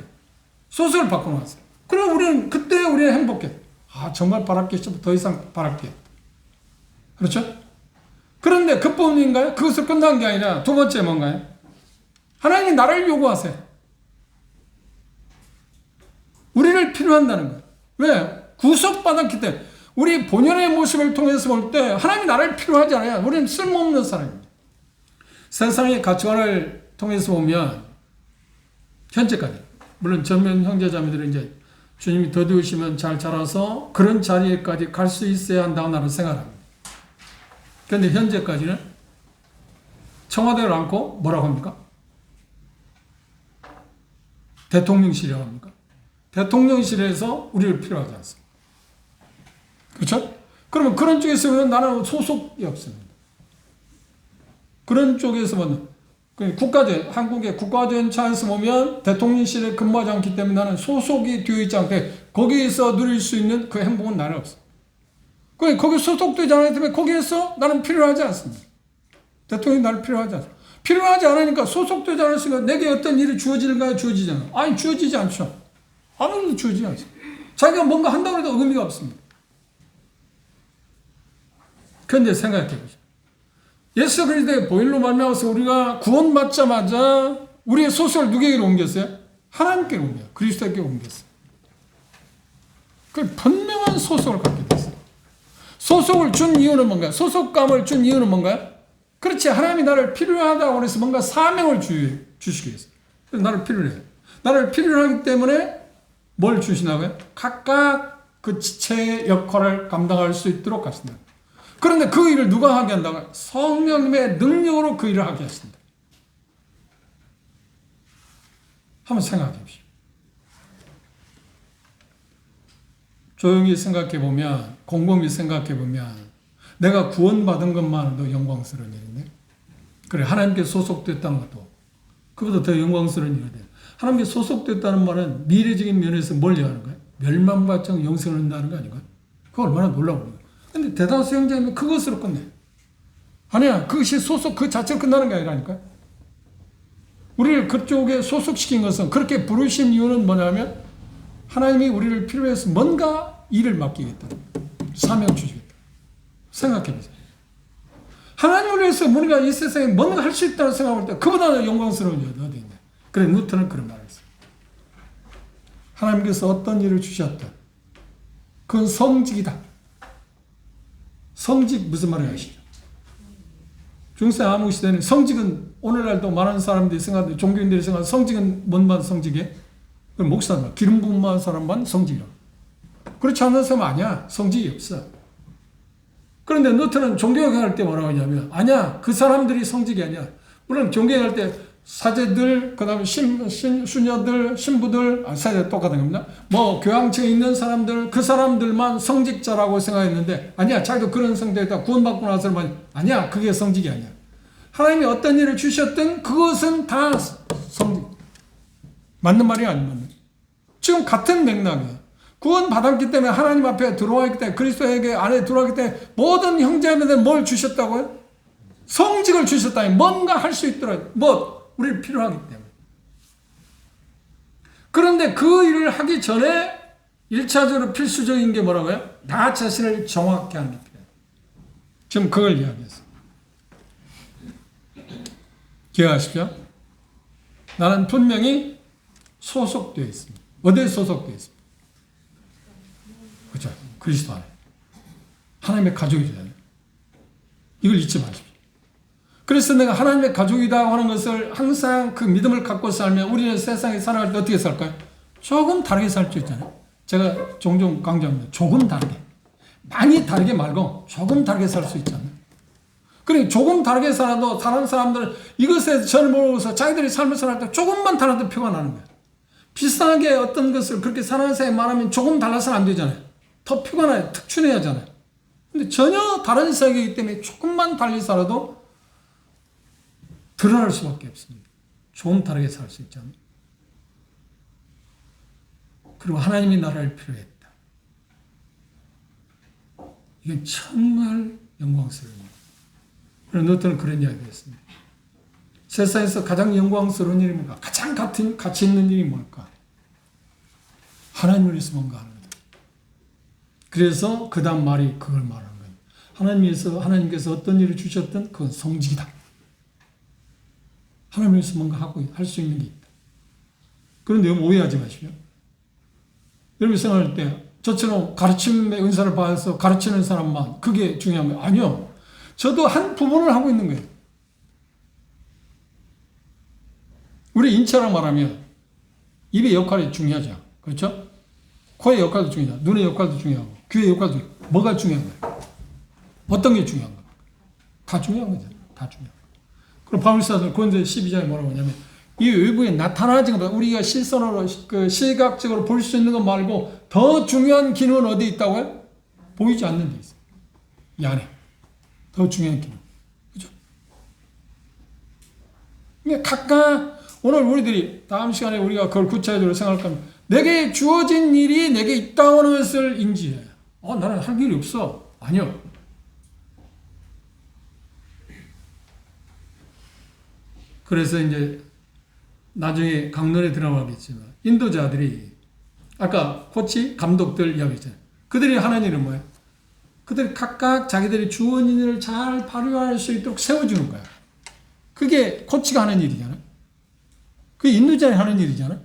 소속을 바꿔놨어요. 그럼 우리는 그때 우리는 행복해. 아 정말 바랄 게 있으면 더 이상 바랄 게. 그렇죠? 그런데 그뿐인가요? 그것을 끝난 게 아니라 두 번째 뭔가요? 하나님이 나를 요구하세요. 우리를 필요한다는 거예요. 왜? 구속받았기 때문에. 우리 본연의 모습을 통해서 볼 때 하나님이 나를 필요하지 않아요. 우리는 쓸모없는 사람입니다. 세상의 가치관을 통해서 보면 현재까지 물론 젊은 형제자매들은 이제 주님이 더디우시면 잘 자라서 그런 자리에까지 갈 수 있어야 한다고 나는 생각합니다. 그런데 현재까지는 청와대를 안고 뭐라고 합니까? 대통령실이라고 합니까? 대통령실에서 우리를 필요하지 않습니다. 그렇죠? 그러면 그런 쪽에서 나는 소속이 없습니다. 그런 쪽에서 보면 국가적 한국의 국가적인 차에서 보면 대통령실에 근무하지 않기 때문에 나는 소속이 되어 있지 않게 거기에서 누릴 수 있는 그 행복은 나는 없어. 거기 소속되지 않기 때문에 거기에서 나는 필요하지 않습니다. 대통령이 나를 필요하지 않습니다. 필요하지 않으니까 소속되지 않았으니까 내게 어떤 일이 주어지는가요? 주어지지 않아요? 아니 주어지지 않죠. 아무것도 주어지지 않습니다. 자기가 뭔가 한다고 해도 의미가 없습니다. 그런데 생각해 보죠. 예수 그리스도의 보혈로 말미암아서 우리가 구원받자마자 우리의 소속을 누구에게로 옮겼어요? 하나님께로 옮겨요. 그리스도에게 옮겼어요. 그 분명한 소속을 갖게 됐어요. 소속을 준 이유는 뭔가요? 소속감을 준 이유는 뭔가요? 그렇지. 하나님이 나를 필요하다고 해서 뭔가 사명을 주시기 위해서. 나를 필요해요. 나를 필요하기 때문에 뭘 주시나고요? 각각 그 지체의 역할을 감당할 수 있도록 하신다. 그런데 그 일을 누가 하게 한다고요? 성령님의 능력으로 그 일을 하게 하신다. 한번 생각해 보십시오. 조용히 생각해 보면, 곰곰이 생각해 보면, 내가 구원받은 것만으로도 영광스러운 일인데, 그래, 하나님께 소속됐다는 것도, 그보다 더 영광스러운 일이 돼. 하나님께 소속됐다는 말은 미래적인 면에서 뭘 얘기하는 거야? 멸망받지 않고 영생을 얻는다는 거 아닌가요? 그거 얼마나 놀라운 거야. 근데 대다수 형제는 그것으로 끝내. 아니야, 그것이 소속 그 자체로 끝나는 게 아니라니까. 우리를 그쪽에 소속시킨 것은, 그렇게 부르신 이유는 뭐냐면 하나님이 우리를 필요로 해서 뭔가 일을 맡기겠다. 사명 주시겠다. 생각해 보세요. 하나님을 위해서 우리가 이 세상에 뭔가 할 수 있다는 생각을 할 때 그보다 영광스러운 일이 어디 있냐. 그래, 누트는 그런 말을 했어요. 하나님께서 어떤 일을 주셨다. 그건 성직이다. 성직 무슨 말을 하시죠? 중세 암흑 시대는 성직은 오늘날도 많은 사람들이 생각하는, 종교인들이 생각하는 성직은 뭔만 성직이에요? 목사만, 기름 부음한 사람만 성직이라고. 그렇지 않는 사람 아니야. 성직이 없어. 그런데 너트는 존경할 때 뭐라고 하냐면, 아니야, 그 사람들이 성직이 아니야. 물론 존경할 때 사제들, 그 다음에 수녀들, 신부들, 사제 똑같은 겁니다. 뭐 교황청에 있는 사람들, 그 사람들만 성직자라고 생각했는데, 아니야, 자기도 그런 성직이다. 구원받고 나서만, 아니야, 그게 성직이 아니야. 하나님이 어떤 일을 주셨든 그것은 다 성직. 맞는 말이 아니면 지금 같은 맥락이에요. 구원 받았기 때문에 하나님 앞에 들어왔기 때문에, 그리스도에게 안에 들어왔기 때문에 모든 형제자매들 뭘 주셨다고요? 성직을 주셨다니. 뭔가 할 수 있도록, 뭐 우리 필요하기 때문에. 그런데 그 일을 하기 전에 1차적으로 필수적인 게 뭐라고요? 나 자신을 정확히 하는 게 필요해요. 지금 그걸 이야기했어요. 기억하십시오. 나는 분명히 소속되어 있습니다. 어디에 소속되어 있습니다? 그렇죠. 그리스도 안에. 하나님의 가족이잖아요. 이걸 잊지 마십시오. 그래서 내가 하나님의 가족이다 하는 것을 항상 그 믿음을 갖고 살면 우리는 세상에 살아갈 때 어떻게 살까요? 조금 다르게 살 수 있잖아요. 제가 종종 강조합니다. 조금 다르게. 많이 다르게 말고 조금 다르게 살 수 있잖아요. 그러니까 조금 다르게 살아도 다른 사람들은 이것에 전을 모르고서 자기들이 삶을 살아갈 때 조금만 달라도 표가 나는 거예요. 비슷하게 어떤 것을 그렇게 사는 사람이 많으면 조금 달라서는 안 되잖아요. 더 표가 나요. 특출해야 하잖아요. 근데 전혀 다른 세계이기 때문에 조금만 달리 살아도 드러날 수밖에 없습니다. 좀 다르게 살 수 있잖아요. 그리고 하나님이 나를 필요했다. 이건 정말 영광스러운 일입니다. 그래서 너희들은 그런 이야기를 했습니다. 세상에서 가장 영광스러운 일이 뭔가? 가장 가치 있는 일이 뭘까? 하나님을 위해서 뭔가 하는 거다. 그래서 그 다음 말이 그걸 말하는 거예요. 하나님께서 어떤 일을 주셨든 그건 성직이다. 하나님을 위해서 뭔가 하고 할 수 있는 게 있다. 그런데 오해하지 마시고요. 여러분 생각할 때 저처럼 가르침의 은사를 받아서 가르치는 사람만 그게 중요한 거예요. 아니요. 저도 한 부분을 하고 있는 거예요. 우리 인체랑 말하면 입의 역할이 중요하죠. 그렇죠? 코의 역할도 중요하고 눈의 역할도 중요하고 귀의 역할도 중요하고 뭐가 중요한 거예요? 어떤 게 중요한 거예요? 다 중요한 거죠. 다 중요한 거예요. 그럼 바울사도 고린도 12장에 뭐라고 하냐면 이 외부에 나타나진 것보다 우리가 실선으로 시각적으로 볼 수 있는 것 말고 더 중요한 기능은 어디에 있다고요? 보이지 않는 데 있어요. 이 안에 더 중요한 기능. 그죠? 그러니까 각각 오늘 우리들이 다음 시간에 우리가 그걸 구체적으로 생각할 겁니다. 내게 주어진 일이 내게 있다고 하는 것을 인지해. 나는 할 일이 없어. 아니요. 그래서 이제 나중에 강론에 들어가겠지만 인도자들이 아까 코치 감독들 이야기했잖아요. 그들이 하는 일은 뭐예요? 그들이 각각 자기들이 주어진 일을 잘 발휘할 수 있도록 세워주는 거야. 그게 코치가 하는 일이잖아요. 그게 인도자가 하는 일이잖아요.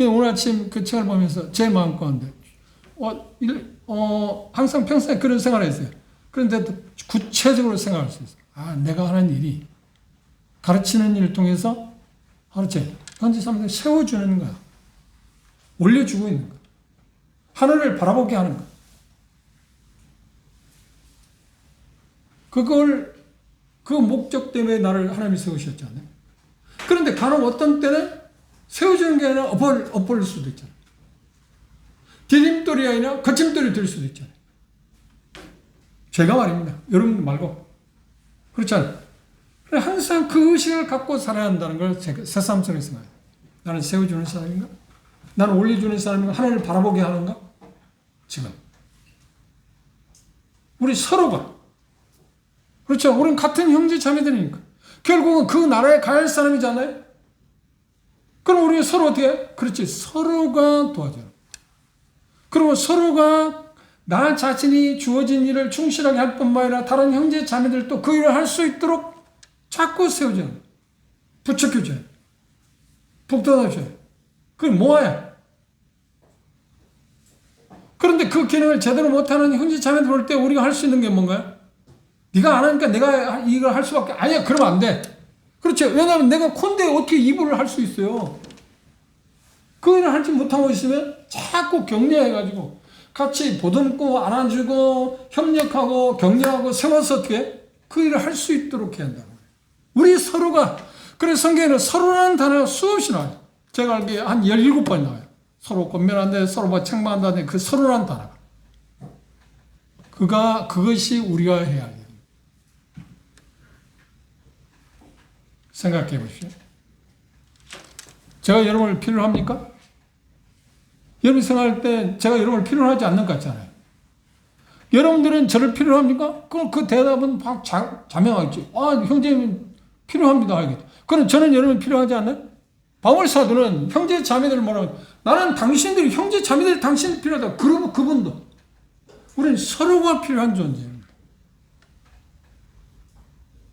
오늘 아침 그 책을 보면서 제 마음 가운데 항상 평소에 그런 생각을 했어요. 그런데 구체적으로 생각할 수 있어요. 내가 하는 일이 가르치는 일을 통해서 현지 사람들 세워주는 거야. 올려주고 있는 거야. 하늘을 바라보게 하는 거야. 그 목적 때문에 나를 하나님이 세우셨잖아요. 그런데 간혹 어떤 때는 세워주는 게 아니라 엎을 수도 있잖아요. 디딤돌이 아니라 거침돌이 될 수도 있잖아요. 제가 말입니다. 여러분 말고. 그렇잖아요. 항상 그 의식을 갖고 살아야 한다는 걸 새삼스럽게 생각해요. 나는 세워주는 사람인가? 나는 올려주는 사람인가? 하나님을 바라보게 하는가? 지금. 우리 서로가. 그렇죠. 우리는 같은 형제 자매들이니까. 결국은 그 나라에 가야 할 사람이잖아요. 그럼 우리 서로 어떻게 해? 그렇지. 서로가 도와줘요. 그리고 서로가 나 자신이 주어진 일을 충실하게 할 뿐만 아니라 다른 형제 자매들도 그 일을 할 수 있도록 자꾸 세워줘요. 부추겨줘요. 북돋아줘요. 그걸 모아야. 그런데 그 기능을 제대로 못하는 형제 자매들 볼 때 우리가 할 수 있는 게 뭔가요? 네가 안 하니까 내가 이걸 할 수밖에. 아니야, 그러면 안 돼. 그렇죠. 왜냐하면 내가 콘대 어떻게 이불을 할 수 있어요. 그 일을 하지 못하고 있으면 자꾸 격려해가지고 같이 보듬고 안아주고 협력하고 격려하고 세워서 어떻게 그 일을 할 수 있도록 해야 한다는 거예요. 우리 서로가. 그래서 성경에는 서로라는 단어가 수없이 나와요. 제가 알기에 한 17번 나와요. 서로 권면한데 서로 뭐 책망한다는데 그 서로라는 단어가. 그것이 우리가 해야 해요. 생각해 보십시오. 제가 여러분을 필요합니까? 여러분 생각할 때 제가 여러분을 필요하지 않는 것 같잖아요. 여러분들은 저를 필요합니까? 그럼 그 대답은 막 자명하겠지. 형제님 필요합니다. 하겠죠. 그럼 저는 여러분 필요하지 않나요? 바울 사도는 형제 자매들을 뭐라고 나는 당신들이 형제 자매들이 당신이 필요하다. 그러면 그분도. 우리는 서로가 필요한 존재예요.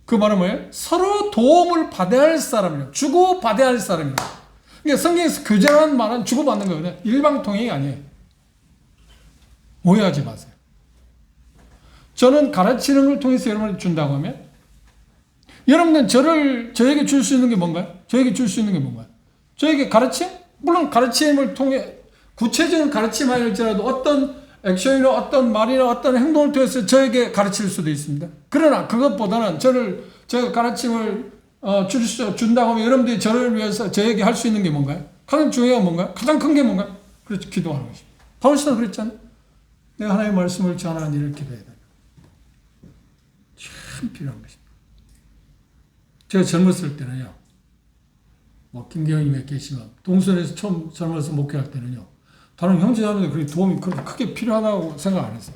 그 말은 뭐예요? 서로 도움을 받아야 할 사람이에요. 주고받아야 할 사람이에요. 그러니까 성경에서 교제라는 말은 주고받는 거거든요. 일방통행이 아니에요. 오해하지 마세요. 저는 가르치는 걸 통해서 여러분을 준다고 하면 여러분은 저에게 줄 수 있는 게 뭔가요? 저에게 줄 수 있는 게 뭔가요? 저에게 가르침? 물론 가르침을 통해 구체적인 가르침 아닐지라도 어떤 액션이나 어떤 말이나 어떤 행동을 통해서 저에게 가르칠 수도 있습니다. 그러나 그것보다는 제가 가르침을 준다고 하면 여러분들이 저를 위해서 저에게 할 수 있는 게 뭔가요? 가장 중요한 뭔가요? 가장 큰 게 뭔가요? 그렇죠. 기도하는 것입니다. 바울사도 그랬잖아요. 내가 하나님의 말씀을 전하는 일을 기도해야 된다. 참 필요한 것입니다. 제가 젊었을 때는요. 김경희님이 계시면 동선에서 처음 젊어서 목회할 때는요. 다른 형제자매들 그렇게 도움이 크게 필요하다고 생각 안 했어요.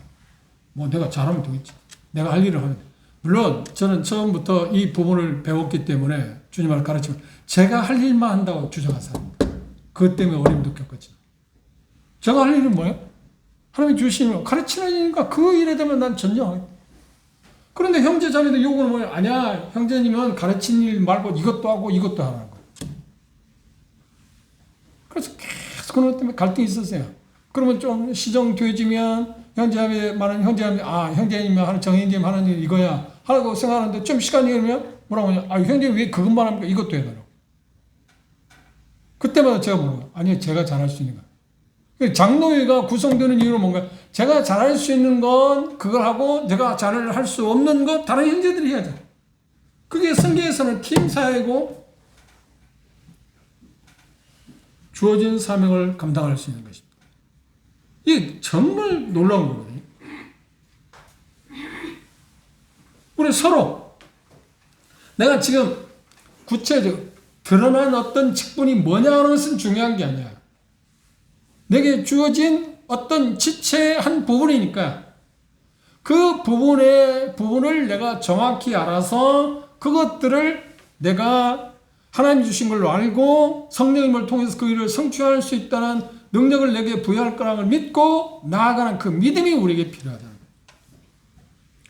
내가 잘하면 되겠지. 내가 할 일을 하면 돼. 물론 저는 처음부터 이 부분을 배웠기 때문에 주님을 가르치면 제가 할 일만 한다고 주장하세요. 그것 때문에 어려움도 겪었지. 제가 할 일은 뭐예요? 하나님이 주시는 가르치는 일이니까 그 일에 대면 난 전념하겠다. 그런데 형제자매들 요구는 뭐예요? 아니야, 형제님은 가르치는 일 말고 이것도 하고 이것도 하라는 거예요. 그래서 계속 그것 때문에 갈등이 있었어요. 그러면 좀 시정되어지면 형제자매 많은 형제자매 형제님이 하는 정형제님 하는 일 이거야 하라고 생각하는데 좀 시간이 흐르면 뭐라고 하냐? 형제님 왜 그것만 합니까? 이것도 해달라고. 그때마다 제가 뭐라고? 아니요, 제가 잘할 수 있는 거예요. 장로회가 구성되는 이유는 뭔가? 제가 잘할 수 있는 건 그걸 하고 제가 잘 할 수 없는 것 다른 형제들이 해야죠. 그게 성경에서는 팀 사회고 주어진 사명을 감당할 수 있는 것입니다. 이게 정말 놀라운 거거든요. 우리 서로 내가 지금 구체적으로 드러난 어떤 직분이 뭐냐는 것은 중요한 게 아니야. 내게 주어진 어떤 지체의 한 부분이니까 그 부분을 내가 정확히 알아서 그것들을 내가 하나님 주신 걸로 알고 성령님을 통해서 그 일을 성취할 수 있다는 능력을 내게 부여할 거라는 걸 믿고 나아가는 그 믿음이 우리에게 필요하다는 거예요.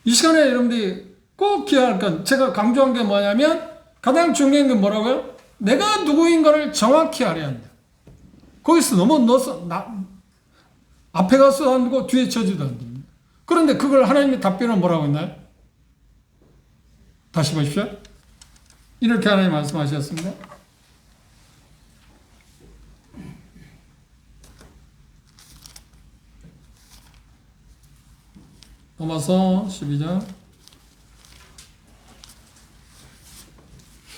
이 시간에 여러분들이 꼭 기억할 건 제가 강조한 게 뭐냐면 가장 중요한 게 뭐라고요? 내가 누구인가를 정확히 알아야 한다. 거기서 너무 넣어서 앞에 가서 안 되고 뒤에 쳐지도 안 됩니다. 그런데 그걸 하나님의 답변은 뭐라고 했나요? 다시 보십시오. 이렇게 하나님 말씀하셨습니다. 로마서 12장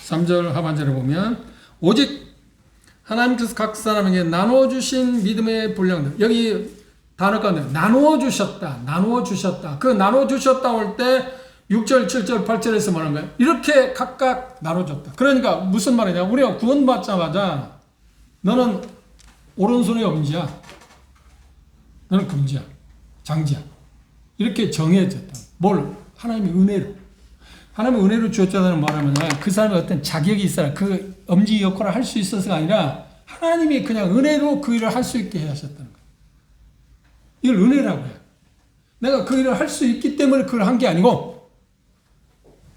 3절 하반절에 보면 오직 하나님께서 각 사람에게 나눠주신 믿음의 분량들, 여기 단어 가운데 나누어 주셨다. 나누어 주셨다. 그 나누어 주셨다 올 때 6절, 7절, 8절에서 말하는 거예요. 이렇게 각각 나눠줬다. 그러니까 무슨 말이냐. 우리가 구원받자마자 너는 오른손의 엄지야. 너는 금지야. 장지야. 이렇게 정해졌다. 뭘? 하나님의 은혜로. 하나님의 은혜로 주었다는 말하면 그 사람의 어떤 자격이 있어야 그 엄지 역할을 할 수 있어서가 아니라 하나님이 그냥 은혜로 그 일을 할 수 있게 하셨다는 거예요. 이걸 은혜라고 해요. 내가 그 일을 할 수 있기 때문에 그걸 한 게 아니고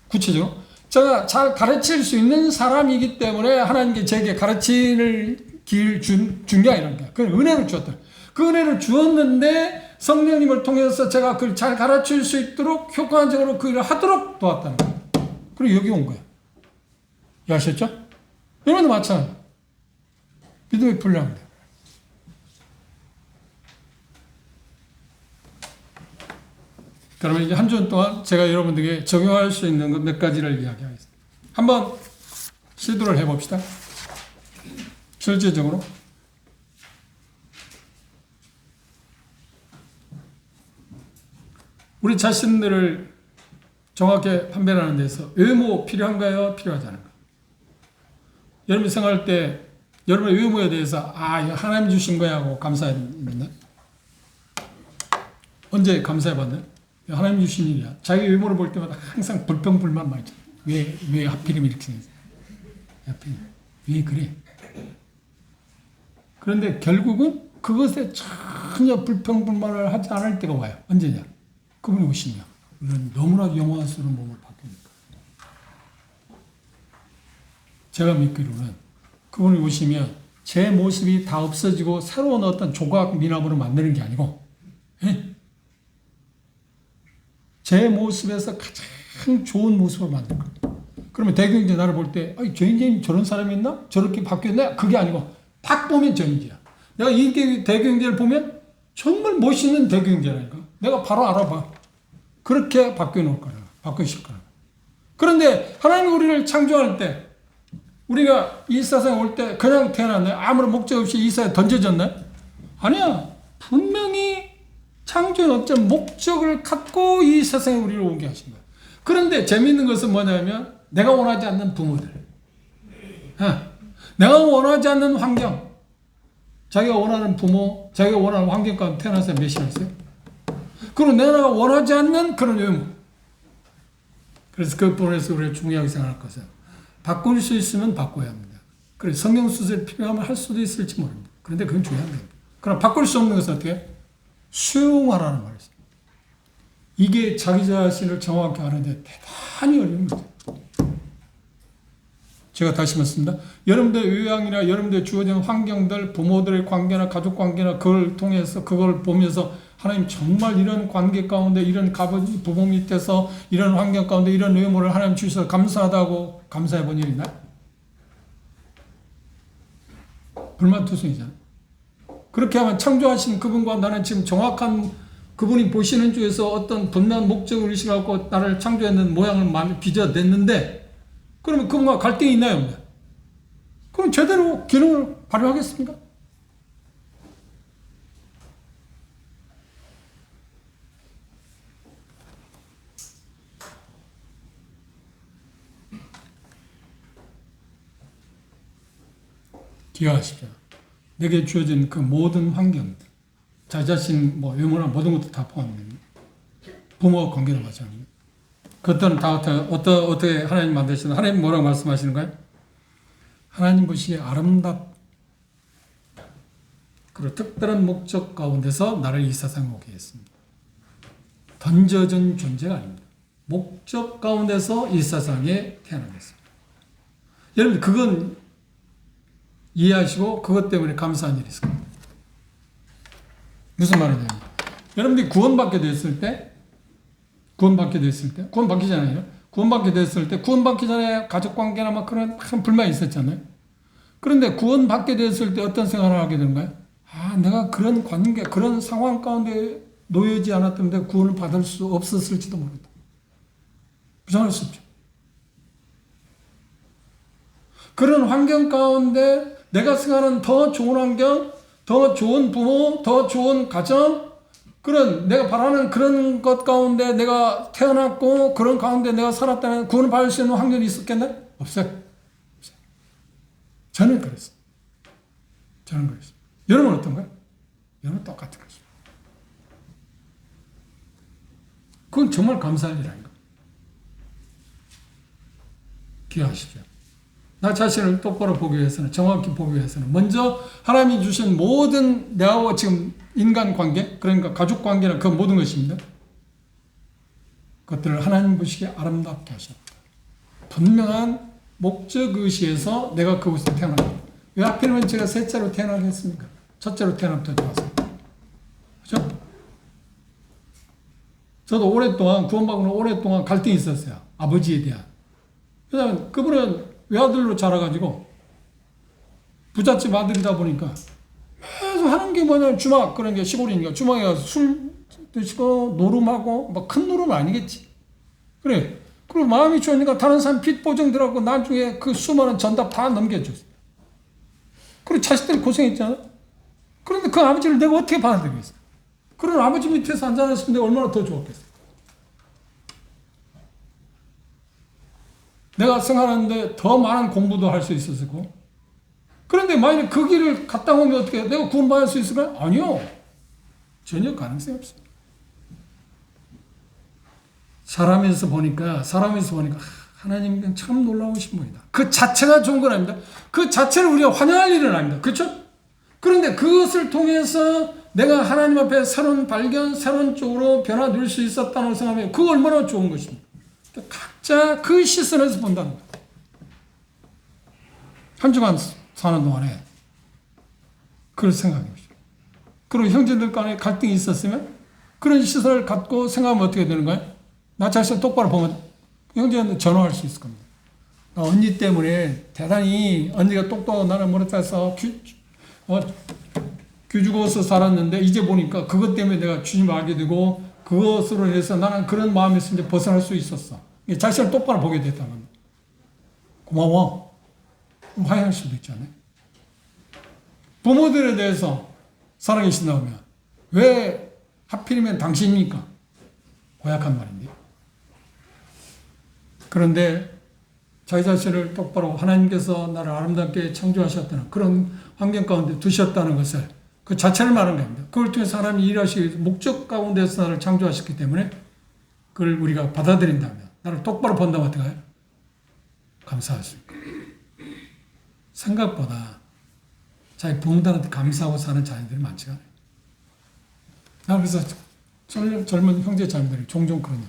구체적으로 제가 잘 가르칠 수 있는 사람이기 때문에 하나님께 제게 가르칠 길 준 게 아니라는 거예요. 그걸 은혜로 주었다. 그 은혜를 주었는데 성령님을 통해서 제가 그걸 잘 가르칠 수 있도록 효과적으로 그 일을 하도록 도왔다는 거예요. 그리고 여기 온 거예요. 이해하셨죠? 여러분도 마찬가지예요. 믿음이 불량합니다. 그러면 이제 한 주 동안 제가 여러분들에게 적용할 수 있는 것 몇 가지를 이야기하겠습니다. 한번 시도를 해봅시다. 실제적으로. 우리 자신들을 정확히 판별하는 데서 외모 필요한가요? 필요하지 않은가? 여러분이 생각할 때 여러분의 외모에 대해서 이거 하나님 주신 거야 하고 감사했나요? 언제 감사해봤나요? 하나님 주신 일이야. 자기 외모를 볼 때마다 항상 불평불만 많이 있잖아요. 왜 하필이면 이렇게 생겼어? 왜 그래? 그런데 결국은 그것에 전혀 불평불만을 하지 않을 때가 와요. 언제냐? 그분이 오시냐? 우리는 너무나도 영광스러운 몸을 받으니까. 제가 믿기로는 그분이 오시면 제 모습이 다 없어지고 새로운 어떤 조각 미남으로 만드는 게 아니고 제 모습에서 가장 좋은 모습을 만들 거예요. 그러면 대경제 나를 볼 때 저인재님 저런 사람이 있나? 저렇게 바뀌었나? 그게 아니고 딱 보면 저인재야. 내가 이 대경제를 보면 정말 멋있는 대경제라니까. 내가 바로 알아봐. 그렇게 바뀌어놓을 거야. 바꾸실 거야. 그런데 하나님이 우리를 창조할 때 우리가 이 세상에 올 때 그냥 태어났나요? 아무런 목적 없이 이 세상에 던져졌나요? 아니야. 분명히 창조의 어떤 목적을 갖고 이 세상에 우리를 오게 하신 거야. 그런데 재미있는 것은 뭐냐면 내가 원하지 않는 부모들. 내가 원하지 않는 환경. 자기가 원하는 부모, 자기가 원하는 환경 가운데 태어나서 몇이나 있어요? 그리고 내가 원하지 않는 그런 외모. 그래서 그 부분에서 우리가 중요하게 생각할 것은 바꿀 수 있으면 바꿔야 합니다. 그래서 성경 수술이 필요하면 할 수도 있을지 모릅니다. 그런데 그건 중요한 겁니다. 그럼 바꿀 수 없는 것은 어떻게? 수용하라는 말이 있습니다. 이게 자기 자신을 정확히 아는데 대단히 어려운 거죠. 제가 다시 말씀드립니다. 여러분들의 의향이나 여러분들의 주어진 환경들, 부모들의 관계나 가족 관계나 그걸 통해서 그걸 보면서 하나님 정말 이런 관계 가운데 이런 부모 밑에서 이런 환경 가운데 이런 외모를 하나님 주셔서 감사하다고 감사해 본 일 있나요? 불만투성이잖아요. 그렇게 하면 창조하신 그분과 나는 지금 정확한 그분이 보시는 쪽에서 어떤 분명한 목적을 의식하고 나를 창조했는 모양을 빚어냈는데 그러면 그분과 갈등이 있나요? 없나요? 그럼 제대로 기능을 발휘하겠습니까? 기억하십시오. 내게 주어진 그 모든 환경들, 자기 자신 외모나 모든 것도 다 포함됩니다. 부모와 관계도 마찬가지입니다. 그것들은 다 어떻게 하나님 만드시나? 하나님 뭐라고 말씀하시는 거예요? 하나님 보시기에 그리고 특별한 목적 가운데서 나를 이 세상에 오게 했습니다. 던져진 존재가 아닙니다. 목적 가운데서 이 세상에 태어나겠습니다. 여러분 그건 이해하시고 그것 때문에 감사한 일이 있을 겁니다. 무슨 말이냐면 여러분들이 구원받게 됐을 때 구원받기 전에 구원받기 전에 가족관계나 그런 큰 불만이 있었잖아요. 그런데 구원받게 됐을 때 어떤 생활을 하게 되는가요? 내가 그런 관계, 그런 상황 가운데 놓여지 않았다면 내가 구원을 받을 수 없었을지도 모른다. 부정할 수 없죠. 그런 환경 가운데 내가 생각하는 더 좋은 환경, 더 좋은 부모, 더 좋은 가정, 그런 내가 바라는 그런 것 가운데 내가 태어났고 그런 가운데 내가 살았다면 구원을 받을 수 있는 확률이 있었겠나요? 없어요. 저는 그랬어요. 저는 그랬어요. 여러분은 어떤가요? 여러분 똑같은 것입니다. 그건 정말 감사할 일아닌가 기억하십시오. 나 자신을 똑바로 보기 위해서는, 정확히 보기 위해서는 먼저 하나님이 주신 모든 내와 지금 인간관계, 그러니까 가족관계나 그 모든 것입니다. 그것들을 하나님 보시기에 아름답게 하셨다. 분명한 목적의식에서 내가 그곳에 태어났다. 왜 하필이면 제가 셋째로 태어나겠습니까? 첫째로 태어나면 더 좋았어요. 그죠? 저도 오랫동안, 구원받고는 오랫동안 갈등이 있었어요. 아버지에 대한. 왜냐하면 그분은 외아들로 자라가지고 부잣집 아들이다 보니까 계속 하는 게 뭐냐면 주막, 그런 게 시골이니까 주막에 가서 술 드시고 노름하고, 뭐 큰 노름은 아니겠지. 그래. 그리고 마음이 좋으니까 다른 사람 빚 보증들하고 나중에 그 수많은 전답 다 넘겨줬어요. 그리고 자식들이 고생했잖아. 그런데 그 아버지를 내가 어떻게 받아들이겠어? 그런 아버지 밑에서 앉아있으면 내가 얼마나 더 좋았겠어. 내가 생활하는데 더 많은 공부도 할 수 있었고. 그런데 만약에 그 길을 갔다 오면 어떻게 해? 내가 구원받을 수 있을까요? 아니요. 전혀 가능성이 없어요. 사람에서 보니까 하나님은 참 놀라우신 분이다. 그 자체가 좋은 건 아닙니다. 그 자체를 우리가 환영할 일은 아닙니다. 그렇죠? 그런데 그것을 통해서 내가 하나님 앞에 새로운 발견, 새로운 쪽으로 변화될 수 있었다는 생각하면 그거 얼마나 좋은 것입니까? 각자 그 시선에서 본다는 거예요. 한 주간 사는 동안에 그걸 생각해 보시죠. 그리고 형제들 간에 갈등이 있었으면 그런 시선을 갖고 생각하면 어떻게 되는 거예요? 나 자신 똑바로 보면 형제한테 전화할 수 있을 겁니다. 나 언니 때문에 대단히 언니가 똑똑하고 나는 못해서 귀죽어서 살았는데 이제 보니까 그것 때문에 내가 주님을 알게 되고 그것으로 인해서 나는 그런 마음에서 이제 벗어날 수 있었어. 자신을 똑바로 보게 됐다는 겁니다. 고마워. 화해할 수도 있잖아요. 부모들에 대해서 살아계신다면 왜 하필이면 당신입니까? 고약한 말인데. 그런데 자기 자신을 똑바로 하나님께서 나를 아름답게 창조하셨다는 그런 환경 가운데 두셨다는 것을 그 자체를 말하는 겁니다. 그걸 통해서 하나님이 일하시기 위해서 목적 가운데서 나를 창조하셨기 때문에 그걸 우리가 받아들인다면 나를 똑바로 본다면 어떡해요? 감사할 수 있고. 생각보다 자기 부모들한테 감사하고 사는 자녀들이 많지가 않아요. 나 그래서 젊은 형제 자매들이 종종 그러냐.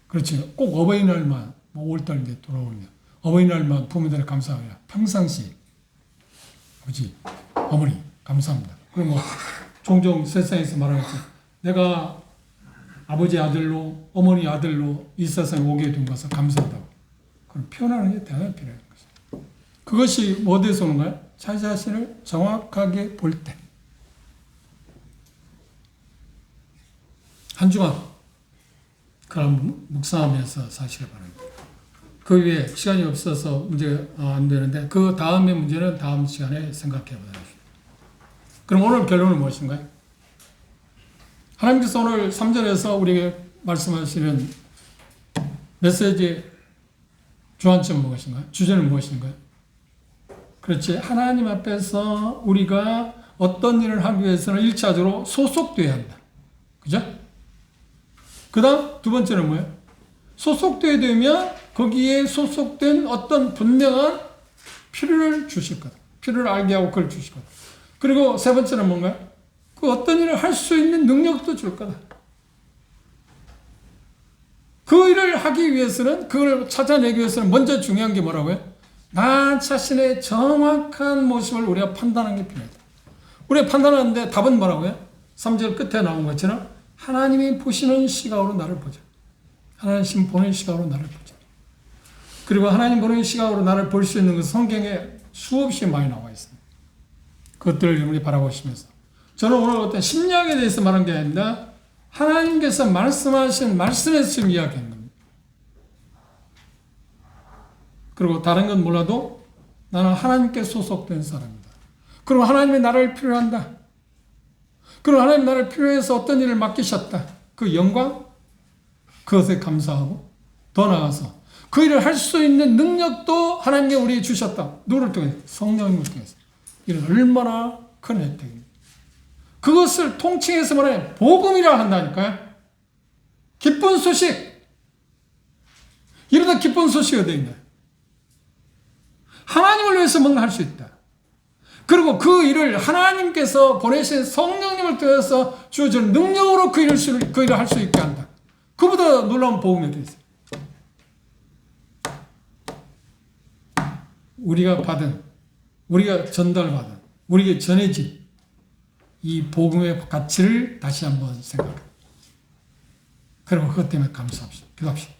그렇지. 꼭 어버이날만, 뭐 5월달 이제 돌아오면 어버이날만 부모들에 감사하냐. 평상시 아버지, 어머니 감사합니다. 그리고 뭐 종종 세상에서 말하겠지. 내가 아버지 아들로, 어머니 아들로 이 세상에 오게 된 것을 감사하다고. 그걸 표현하는 게 대단히 필요한 것이죠. 그것이 어디서 오는가요? 자기 자신을 정확하게 볼 때. 한 주간 그런 묵상하면서 사시길 바랍니다. 그 위에 시간이 없어서 문제가 안 되는데 그 다음의 문제는 다음 시간에 생각해 보도록 하겠습니다. 그럼 오늘 결론은 무엇인가요? 하나님께서 오늘 3절에서 우리에게 말씀하시는 메시지 주안점은 무엇인가요? 주제는 무엇인가요? 그렇지. 하나님 앞에서 우리가 어떤 일을 하기 위해서는 1차적으로 소속되어야 한다. 그죠? 그 다음 두 번째는 뭐예요? 소속되어야 되면 거기에 소속된 어떤 분명한 필요를 주실 거다. 필요를 알게 하고 그걸 주실 거다. 그리고 세 번째는 뭔가요? 그 어떤 일을 할 수 있는 능력도 줄 거다. 그 일을 하기 위해서는, 그걸 찾아내기 위해서는 먼저 중요한 게 뭐라고요? 나 자신의 정확한 모습을 우리가 판단하는 게 필요하다. 우리가 판단하는데 답은 뭐라고요? 3절 끝에 나온 것처럼 하나님이 보시는 시각으로 나를 보자. 하나님 보는 시각으로 나를 보자. 그리고 하나님 보는 시각으로 나를 볼 수 있는 것은 성경에 수없이 많이 나와 있습니다. 그것들을 우리 바라보시면서 저는 오늘 어떤 심리학에 대해서 말한 게 아니라 하나님께서 말씀하신 말씀에서 지금 이야기하는 겁니다. 그리고 다른 건 몰라도 나는 하나님께 소속된 사람이다. 그리고 하나님이 나를 필요한다. 그럼 하나님 나를 필요해서 어떤 일을 맡기셨다. 그 영광, 그것에 감사하고 더 나아가서 그 일을 할 수 있는 능력도 하나님께 우리에게 주셨다. 누구를 통해서? 성령님을 통해서. 이는 얼마나 큰 혜택입니다. 그것을 통칭해서 말하면 복음이라 한다니까요. 기쁜 소식. 이러다 기쁜 소식이 어디 있나요? 하나님을 위해서 뭔가 할 수 있다. 그리고 그 일을 하나님께서 보내신 성령님을 통해서 주어진 능력으로 그 일을 할 수 있게 한다. 그보다 놀라운 복음이 어디 있어요? 우리가 받은, 우리가 전달받은, 우리에게 전해진 이 복음의 가치를 다시 한번 생각합니다. 그리고 그것 때문에 감사합시다. 기도합시다.